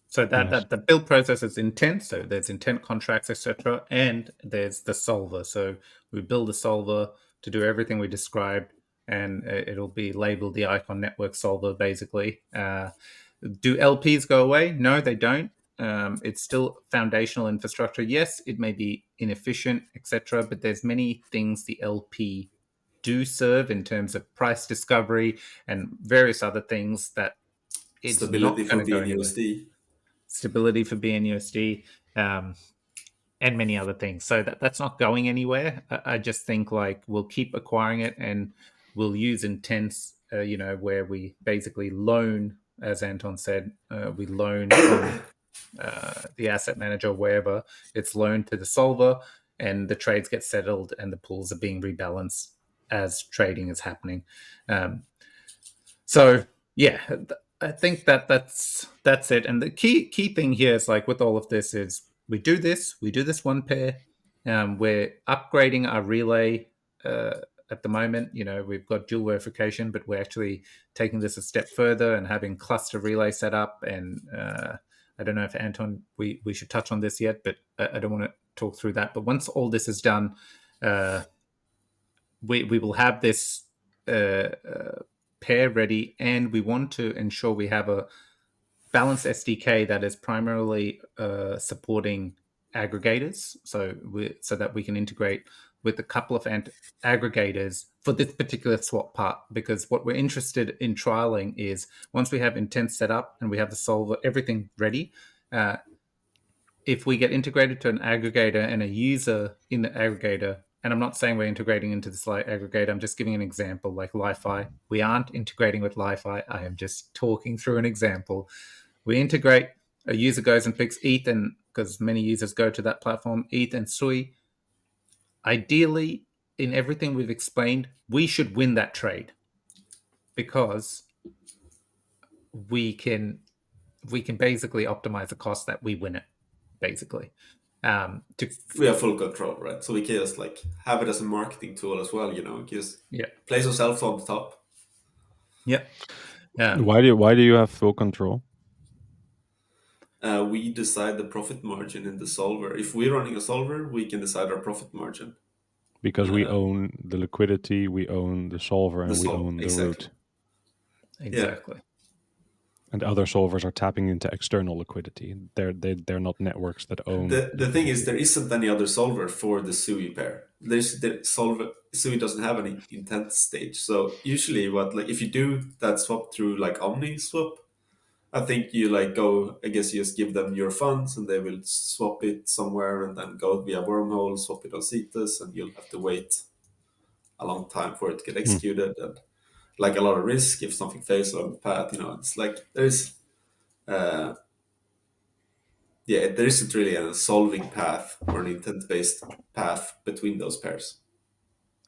So that the build process is intent. So there's intent contracts, etc., and there's the solver. So we build a solver to do everything we described, and it'll be labeled the ICON network solver, basically. Do LPs go away? No, they don't. It's still foundational infrastructure. Yes, it may be inefficient, etc., but there's many things the LP do serve in terms of price discovery and various other things that it's stability not for going to go anywhere. BNUSD. Stability for BNUSD, and many other things. So that's not going anywhere. I just think like we'll keep acquiring it, and we'll use intents, where we basically loan, as Anton said, we loan from the asset manager, wherever it's loaned to the solver, and the trades get settled and the pools are being rebalanced as trading is happening. So yeah, I think that's it. And the key thing here is like with all of this is we do this one pair. We're upgrading our relay at the moment. We've got dual verification, but we're actually taking this a step further and having cluster relay set up. And I don't know if Anton, we should touch on this yet, but I don't want to talk through that. But once all this is done, we will have this pair ready, and we want to ensure we have a balanced SDK that is primarily supporting aggregators, so that we can integrate with a couple of aggregators for this particular swap part. Because what we're interested in trialing is once we have intent set up and we have the solver, everything ready, if we get integrated to an aggregator and a user in the aggregator, and I'm not saying we're integrating into this aggregator, I'm just giving an example like Li-Fi. We aren't integrating with Li-Fi. I am just talking through an example. We integrate, a user goes and picks ETH, and because many users go to that platform, ETH and SUI. Ideally, in everything we've explained, we should win that trade because we can basically optimize the cost that we win it, basically. We have full control, right? So we can just like have it as a marketing tool as well, just place ourselves on the top. Yeah. Why do you have full control? We decide the profit margin in the solver. If we're running a solver, we can decide our profit margin. Because we own the liquidity, we own the solver, and we own the root. Exactly. Yeah. And other solvers are tapping into external liquidity. They're not networks that own. The thing is, there isn't any other solver for the SUI pair. SUI doesn't have any intent stage. So usually, if you do that swap through like Omni swap, I think you you just give them your funds and they will swap it somewhere and then go via wormhole, swap it on Cetus, and you'll have to wait a long time for it to get executed and like a lot of risk if something fails along the path. It's like there's there isn't really a solving path or an intent-based path between those pairs.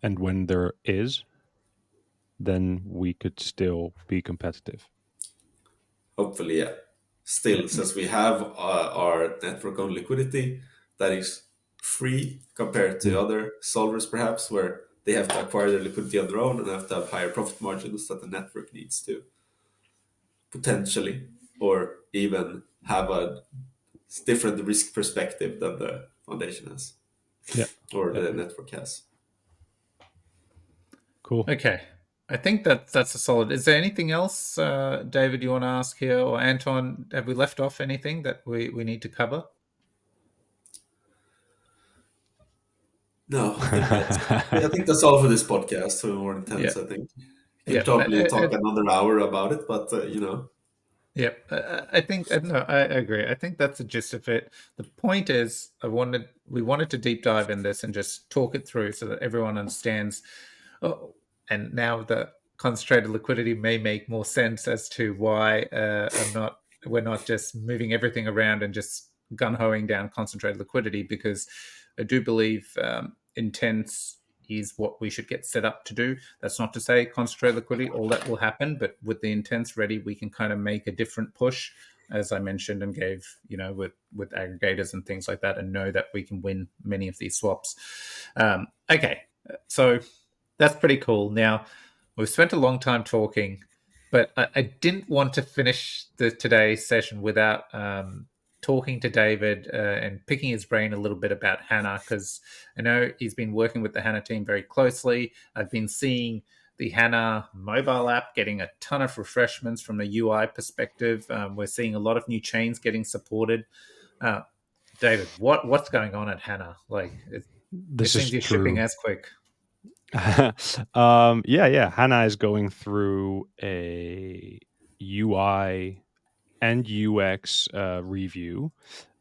And when there is, then we could still be competitive. Hopefully, yeah. Still, since we have our network-owned liquidity that is free compared to other solvers, perhaps, where they have to acquire their liquidity on their own and have to have higher profit margins that the network needs to potentially, or even have a different risk perspective than the foundation has, or the network has. Cool. Okay. I think that's a solid. Is there anything else, David, you want to ask here, or Anton? Have we left off anything that we need to cover? No, I think that's all for this podcast. So more intense, Yeah. I think. Could Yeah. probably talk another hour about it, but Yeah, I think no, I agree. I think that's the gist of it. The point is, we wanted to deep dive in this and just talk it through so that everyone understands. Oh, and now the concentrated liquidity may make more sense as to why we're not just moving everything around and just gun hoeing down concentrated liquidity, because I do believe intense is what we should get set up to do. That's not to say concentrate liquidity, all that will happen, but with the intents ready, we can kind of make a different push, as I mentioned and gave, with aggregators and things like that, and know that we can win many of these swaps. Okay, so that's pretty cool. Now, we've spent a long time talking, but I didn't want to finish today's session without talking to David and picking his brain a little bit about Hana, because I know he's been working with the Hana team very closely. I've been seeing the Hana mobile app getting a ton of refreshments from the UI perspective. We're seeing a lot of new chains getting supported. David, what's going on at Hana? Like, it This is seems you're shipping true. as quick. Yeah. Hana is going through a UI and UX review,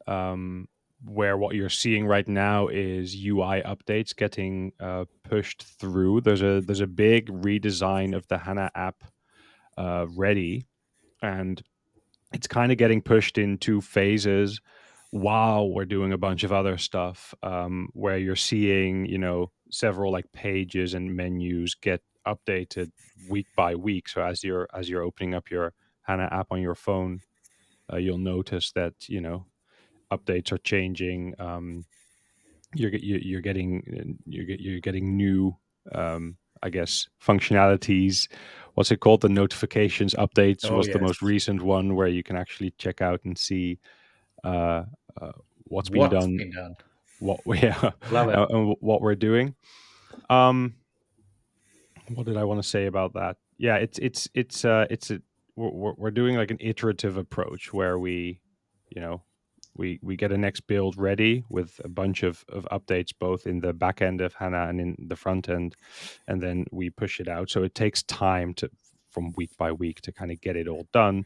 where what you're seeing right now is UI updates getting pushed through. There's a big redesign of the Hana app ready, and it's kind of getting pushed in two phases while we're doing a bunch of other stuff, where you're seeing, several like pages and menus get updated week by week. So as you're opening up your Hana app on your phone, you'll notice that updates are changing. You're getting new, I guess, functionalities. What's it called? The notifications updates Oh, was the yes. most recent one, where you can actually check out and see uh, what's been What's done, been done? what yeah, Love it. and what we're doing. Um, what did I want to say about that? Yeah, we're doing like an iterative approach where you know, we get a next build ready with a bunch of updates, both in the back end of Hana and in the front end, and then we push it out. So it takes time from week by week to kind of get it all done.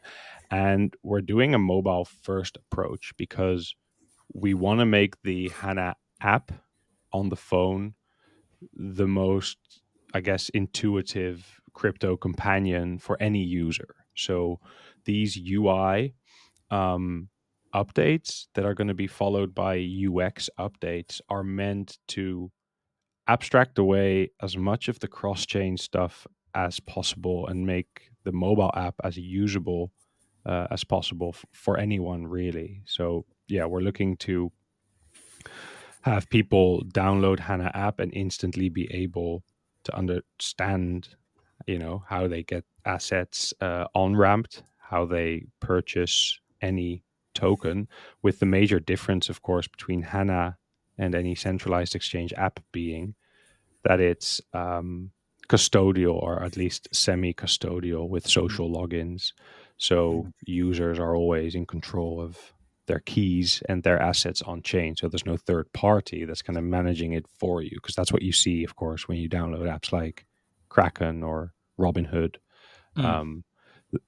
And we're doing a mobile first approach because we want to make the Hana app on the phone the most, I guess, intuitive crypto companion for any user. So these UI updates that are going to be followed by UX updates are meant to abstract away as much of the cross-chain stuff as possible and make the mobile app as usable as possible for anyone, really. So yeah, we're looking to have people download Hana app and instantly be able to understand, how they get assets on ramped, how they purchase any token, with the major difference, of course, between Hana and any centralized exchange app being that it's custodial, or at least semi-custodial, with social logins. So users are always in control of their keys and their assets on chain. So there's no third party that's kind of managing it for you, because that's what you see, of course, when you download apps like Kraken or Robinhood. Mm.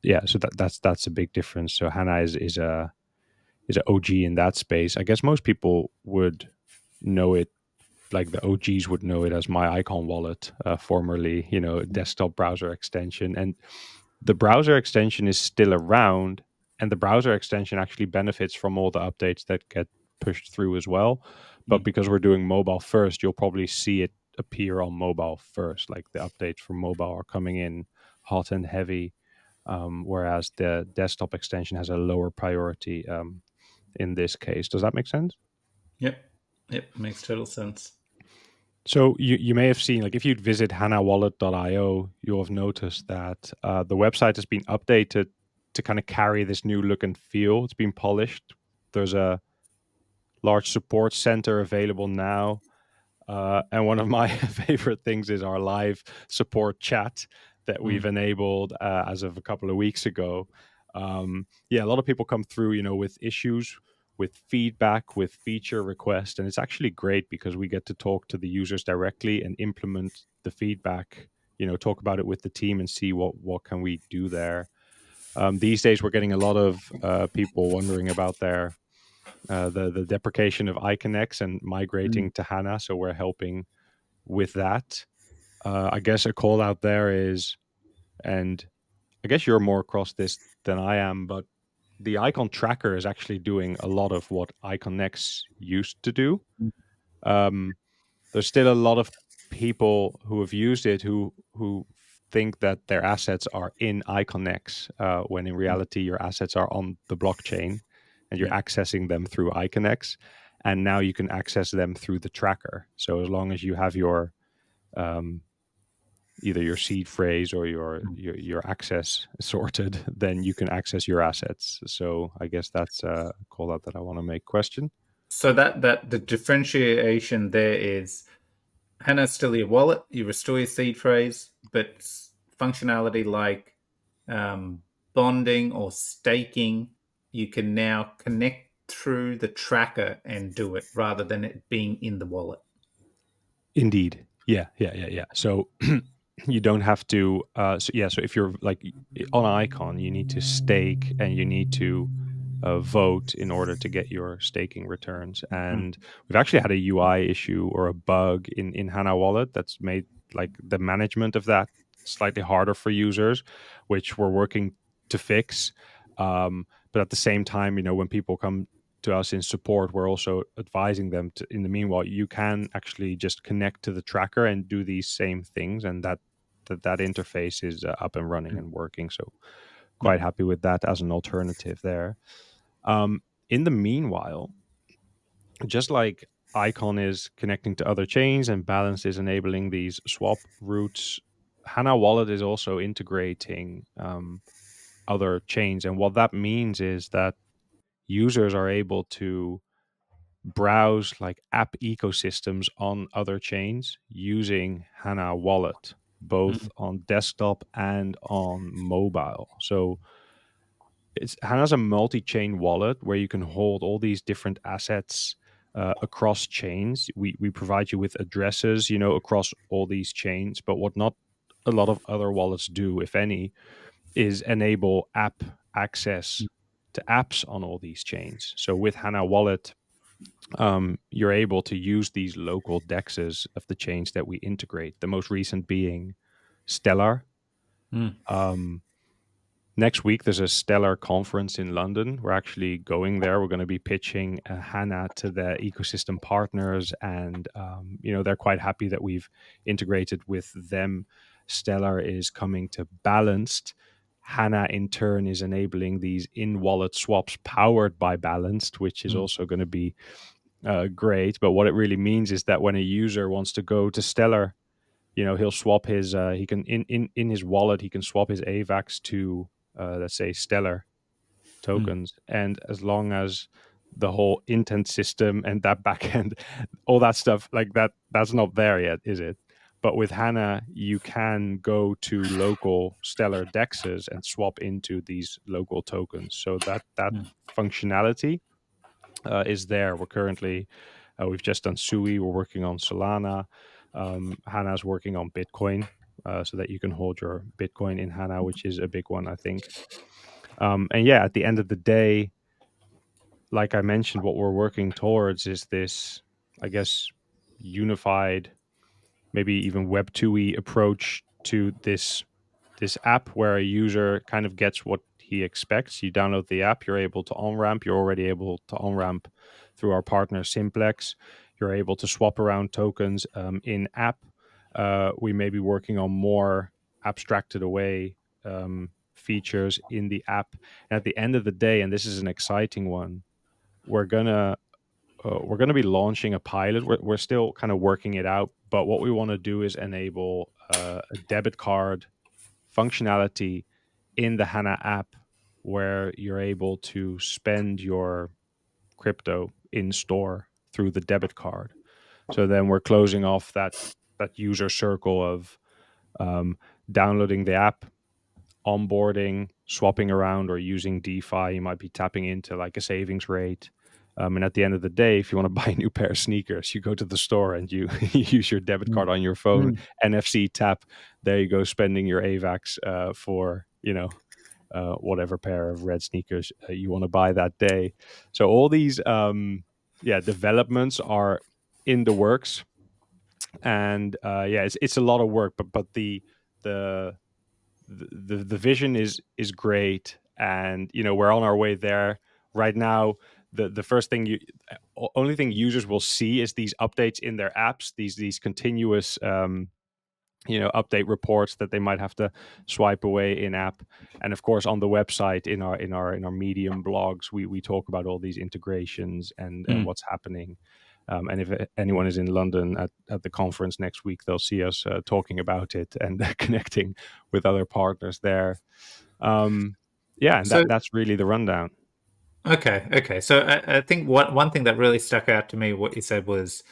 Yeah, so that's a big difference. So Hana is a OG in that space. I guess most people would know it, like the OGs would know it as my Icon wallet, formerly, desktop browser extension. And the browser extension is still around, and the browser extension actually benefits from all the updates that get pushed through as well. But because we're doing mobile first, you'll probably see it appear on mobile first. Like the updates for mobile are coming in hot and heavy, whereas the desktop extension has a lower priority in this case. Does that make sense? Yep, makes total sense. So you may have seen, like, if you'd visit hanawallet.io, you'll have noticed that the website has been updated to kind of carry this new look and feel. It's been polished. There's a large support center available now. And one of my favorite things is our live support chat that we've enabled as of a couple of weeks ago. Yeah, a lot of people come through, with issues, with feedback, with feature requests, and it's actually great because we get to talk to the users directly and implement the feedback. Talk about it with the team and see what can we do there. These days, we're getting a lot of people wondering about the deprecation of IconX and migrating to HANA, so we're helping with that. I guess a call out there is, and I guess you're more across this than I am, but the icon tracker is actually doing a lot of what IconX used to do. There's still a lot of people who have used it who think that their assets are in IconX, when in reality your assets are on the blockchain and you're accessing them through IconX, and now you can access them through the tracker. So as long as you have your either your seed phrase or your access sorted, then you can access your assets. So I guess that's a call out that I want to make. Question? So that the differentiation there is Hana's still your wallet. You restore your seed phrase, but functionality like bonding or staking, you can now connect through the tracker and do it rather than it being in the wallet. Indeed. Yeah. So you don't have to. So if you're like on Icon, you need to stake and you need to vote in order to get your staking returns. And we've actually had a UI issue or a bug in Hana Wallet that's made like the management of that slightly harder for users, which we're working to fix. But at the same time, when people come to us in support, we're also advising them to, in the meanwhile, you can actually just connect to the tracker and do these same things, and that interface is up and running and working. So quite happy with that as an alternative there. In the meanwhile, just like Icon is connecting to other chains and Balance is enabling these swap routes, Hana Wallet is also integrating other chains. And what that means is that users are able to browse like app ecosystems on other chains using Hana Wallet, both on desktop and on mobile. So Hana's a multi-chain wallet where you can hold all these different assets across chains. We provide you with addresses, across all these chains. But what not a lot of other wallets do, if any, is enable app access to apps on all these chains. So with Hana Wallet, you're able to use these local dexes of the chains that we integrate. The most recent being Stellar. Next week, there's a Stellar conference in London. We're actually going there. We're going to be pitching Hana to the ecosystem partners, and they're quite happy that we've integrated with them. Stellar is coming to Balanced. Hana, in turn, is enabling these in-wallet swaps powered by Balanced, which is also going to be great. But what it really means is that when a user wants to go to Stellar, he'll swap his he can in his wallet, he can swap his AVAX to let's say Stellar tokens. And as long as the whole intent system and that backend, all that stuff like that's not there yet, is it? But with Hana, you can go to local Stellar dexes and swap into these local tokens. So that functionality is there. We're currently we've just done Sui. We're working on Solana. Hana's working on Bitcoin, so that you can hold your Bitcoin in Hana, which is a big one, I think. And yeah, at the end of the day, like I mentioned, what we're working towards is this, I guess, unified, maybe even Web 2E approach to this app where a user kind of gets what he expects. You download the app, you're able to on-ramp. You're already able to on-ramp through our partner Simplex. You're able to swap around tokens in app. We may be working on more abstracted away features in the app. And at the end of the day, and this is an exciting one, we're gonna be launching a pilot. We're still kind of working it out, but what we want to do is enable a debit card functionality in the Hana app where you're able to spend your crypto in store through the debit card. So then we're closing off that user circle of downloading the app, onboarding, swapping around, or using DeFi. You might be tapping into like a savings rate. And at the end of the day, if you want to buy a new pair of sneakers, you go to the store and you use your debit card on your phone, NFC tap. There you go, spending your AVAX for, whatever pair of red sneakers you want to buy that day. So all these, developments are in the works, and it's a lot of work. But the vision is great, and we're on our way there right now. The first thing only thing users will see is these updates in their apps, these continuous update reports that they might have to swipe away in app. And of course on the website, in our Medium blogs, we talk about all these integrations and what's happening. And if anyone is in London at the conference next week, they'll see us talking about it and connecting with other partners there. And that's really the rundown. Okay. So I think one thing that really stuck out to me, what you said, was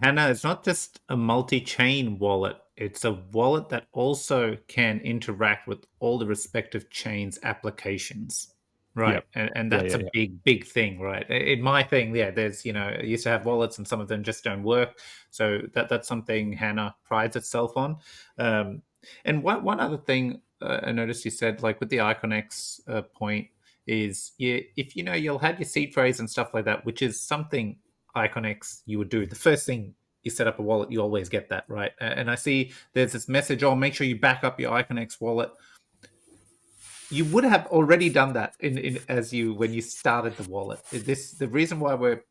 Hana is not just a multi-chain wallet. It's a wallet that also can interact with all the respective chains' applications. Right. Yep. And that's a big thing, right? In my thing, there's, I used to have wallets and some of them just don't work. So that's something Hana prides itself on. And one other thing I noticed you said, like with the IconX point, is if you'll have your seed phrase and stuff like that, which is something IconX you would do. The first thing you set up a wallet, you always get that, right? And I see there's this message, make sure you back up your IconX wallet. You would have already done that when you started the wallet. The reason why we're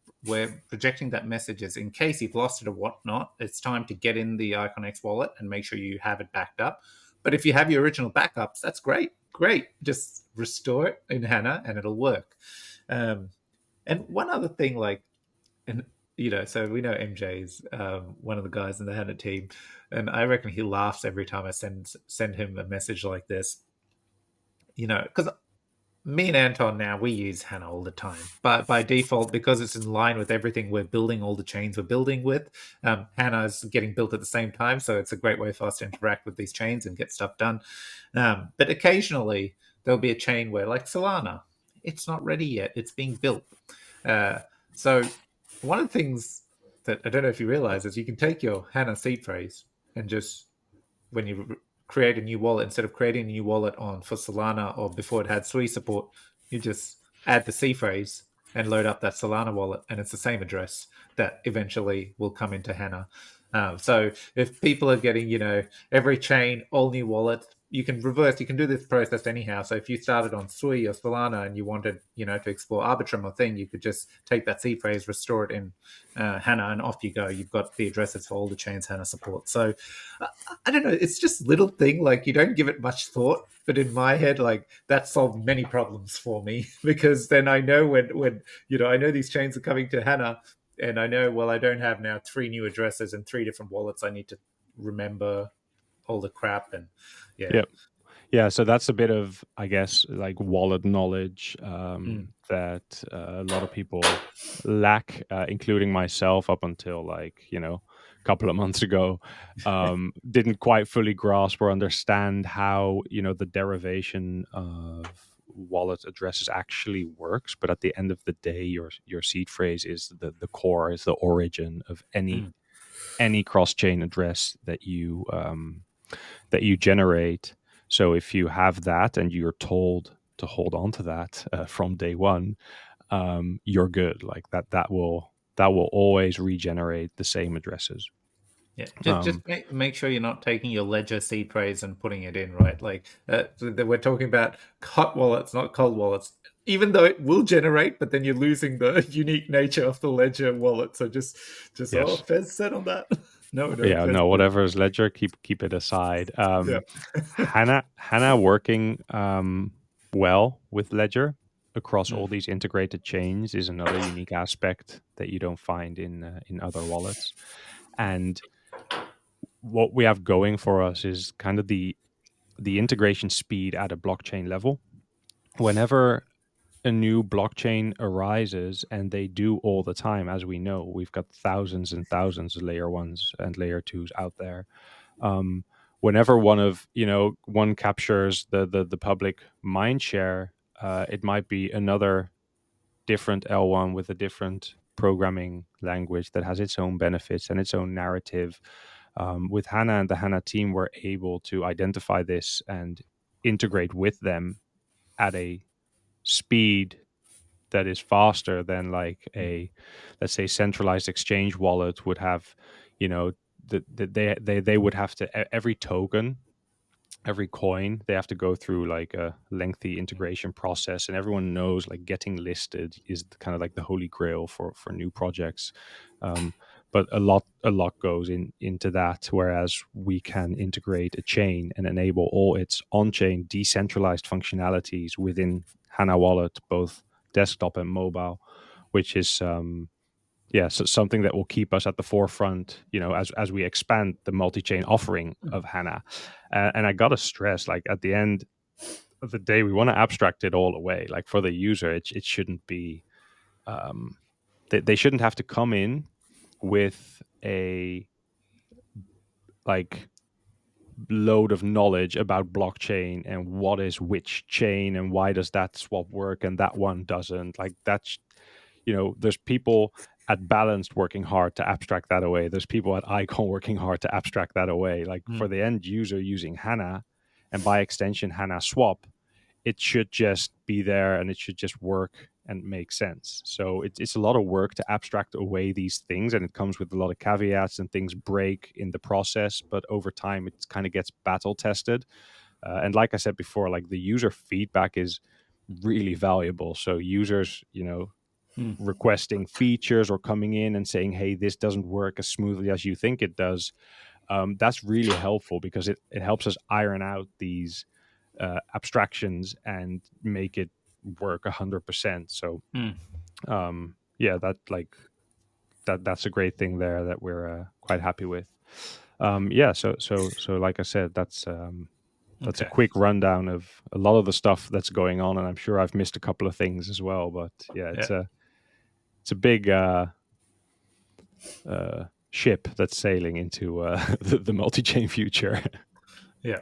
projecting that message is in case you've lost it or whatnot, it's time to get in the IconX wallet and make sure you have it backed up. But if you have your original backups, that's great. Just restore it in Hana and it'll work. And one other thing, so we know MJ is one of the guys in the Hana team, and I reckon he laughs every time I send him a message like this. Because me and Anton now, we use Hana all the time, but by default, because it's in line with everything we're building, all the chains we're building with, Hana is getting built at the same time, so it's a great way for us to interact with these chains and get stuff done. But occasionally, there'll be a chain where, like Solana, it's not ready yet, it's being built. So one of the things that I don't know if you realize is you can take your Hana seed phrase and just, when you create a new wallet, instead of creating a new wallet for Solana or before it had Sui support, you just add the seed phrase and load up that Solana wallet, and it's the same address that eventually will come into Hana. So if people are getting, every chain, all new wallet, you can do this process anyhow. So if you started on Sui or Solana and you wanted, to explore Arbitrum or thing, you could just take that seed phrase, restore it in Hana, and off you go. You've got the addresses for all the chains Hana supports. So I don't know. It's just little thing, like you don't give it much thought, but in my head, like that solved many problems for me because then I know when I know these chains are coming to Hana, and I know, well, I don't have now 3 new addresses and 3 different wallets. I need to remember all the crap and so that's a bit of, I guess, like wallet knowledge that a lot of people lack, including myself, up until a couple of months ago. Didn't quite fully grasp or understand how the derivation of wallet addresses actually works. But at the end of the day, your seed phrase is the core, is the origin of any cross-chain address that you generate. So if you have that and you're told to hold on to that from day one, you're good. Like that will always regenerate the same addresses. Yeah, just make sure you're not taking your ledger seed phrase and putting it in, right? Like we're talking about hot wallets, not cold wallets. Even though it will generate, but then you're losing the unique nature of the ledger wallet. So just yes. Fez said on that. No, whatever is ledger, keep it aside. Hana working well with ledger across all these integrated chains is another unique aspect that you don't find in other wallets. And what we have going for us is kind of the integration speed at a blockchain level. Whenever a new blockchain arises, and they do all the time, as we know, we've got thousands and thousands of layer ones and layer twos out there. Whenever one captures the public mind share, it might be another different L1 with a different programming language that has its own benefits and its own narrative. With Hana and the Hana team, we're able to identify this and integrate with them at a speed that is faster than like a, let's say, centralized exchange wallet would have. They would have to, every token, every coin, they have to go through like a lengthy integration process, and everyone knows like getting listed is kind of like the holy grail for new projects. But a lot goes into that, whereas we can integrate a chain and enable all its on-chain decentralized functionalities within Hana Wallet, both desktop and mobile, which is so something that will keep us at the forefront, as we expand the multi-chain offering of Hana. And I gotta stress, like at the end of the day, we want to abstract it all away. Like for the user, it shouldn't be, they shouldn't have to come in with a like load of knowledge about blockchain and what is which chain and why does that swap work and that one doesn't. Like that's, there's people at Balanced working hard to abstract that away. There's people at Icon working hard to abstract that away. Like for the end user using Hana, and by extension Hana Swap, it should just be there and it should just work and make sense. So it's a lot of work to abstract away these things, and it comes with a lot of caveats, and things break in the process. But over time, it kind of gets battle tested. And like I said before, like the user feedback is really valuable. So users, requesting features or coming in and saying, hey, this doesn't work as smoothly as you think it does. That's really helpful because it helps us iron out these abstractions and make it work 100%. So that's a great thing there that we're quite happy with. So like I said, that's a quick rundown of a lot of the stuff that's going on, and I'm sure I've missed a couple of things as well, but it's a big ship that's sailing into the multi-chain future. Yeah,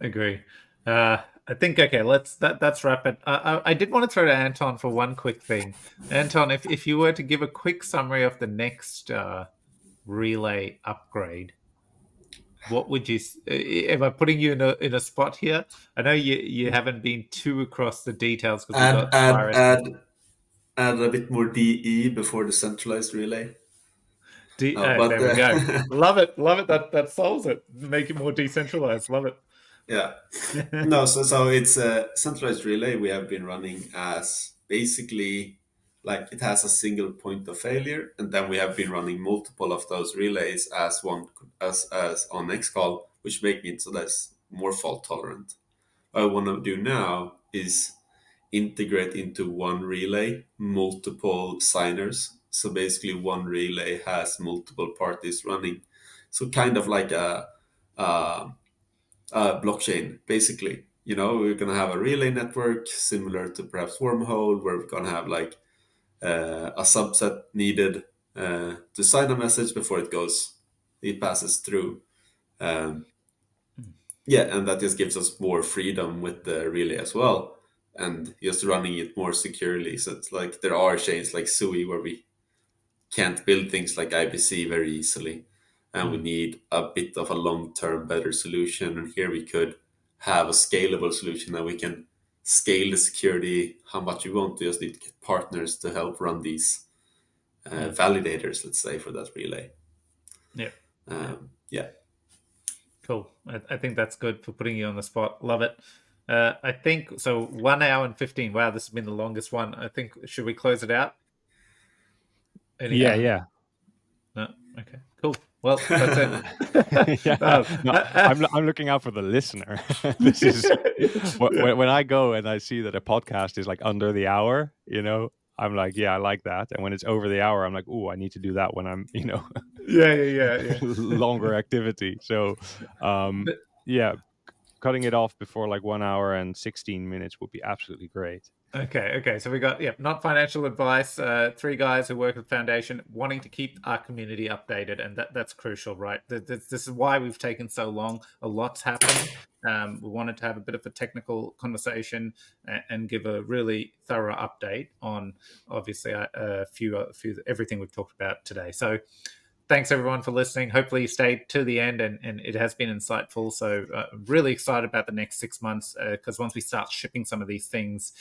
agree. I think that's wrap it. I did want to throw to Anton for one quick thing. Anton, if you were to give a quick summary of the next relay upgrade, what would you? Am I putting you in a spot here? I know you haven't been too across the details because we got add a bit more DE before the centralized relay. There we go. Love it. That solves it. Make it more decentralized. Love it. Yeah. No, so it's a centralized relay we have been running as basically like it has a single point of failure, and then we have been running multiple of those relays as one as on Xcall, which make it so that's more fault tolerant. What I want to do now is integrate into one relay multiple signers. So basically, one relay has multiple parties running. So kind of like a blockchain, basically. We're going to have a relay network similar to perhaps Wormhole, where we're going to have like a subset needed to sign a message before it passes through. And that just gives us more freedom with the relay as well, and just running it more securely. So it's like there are chains like Sui where we can't build things like IBC very easily, and we need a bit of a long-term better solution. And here we could have a scalable solution that we can scale the security how much we want. We just need to get partners to help run these validators, let's say, for that relay. Yeah. Cool. I think that's good for putting you on the spot. Love it. I think so. 1 hour and 15. Wow, this has been the longest one. I think, should we close it out? Yeah. No? Okay, cool. Well, that's it. I'm looking out for the listener. This is when I go and I see that a podcast is like under the hour, I'm like, yeah, I like that. And when it's over the hour, I'm like, oh, I need to do that when I'm, yeah. longer activity. So, cutting it off before like 1 hour and 16 minutes would be absolutely great. Okay. So we got not financial advice. 3 guys who work at the foundation, wanting to keep our community updated, and that's crucial, right? This is why we've taken so long. A lot's happened. We wanted to have a bit of a technical conversation and give a really thorough update on, obviously, a few everything we've talked about today. So thanks everyone for listening. Hopefully you stayed to the end, and it has been insightful. So I'm really excited about the next 6 months, because once we start shipping some of these things,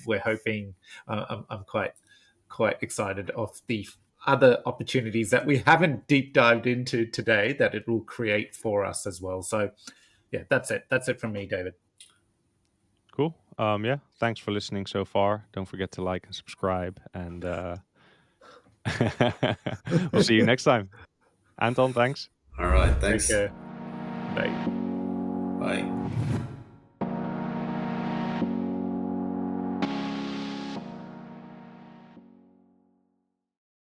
we're hoping, I'm quite excited of the other opportunities that we haven't deep dived into today that it will create for us as well. So yeah, that's it from me, David. Cool. Yeah, thanks for listening so far. Don't forget to like and subscribe, and we'll see you next time. Anton, thanks. All right, Take thanks. care. Bye. Bye.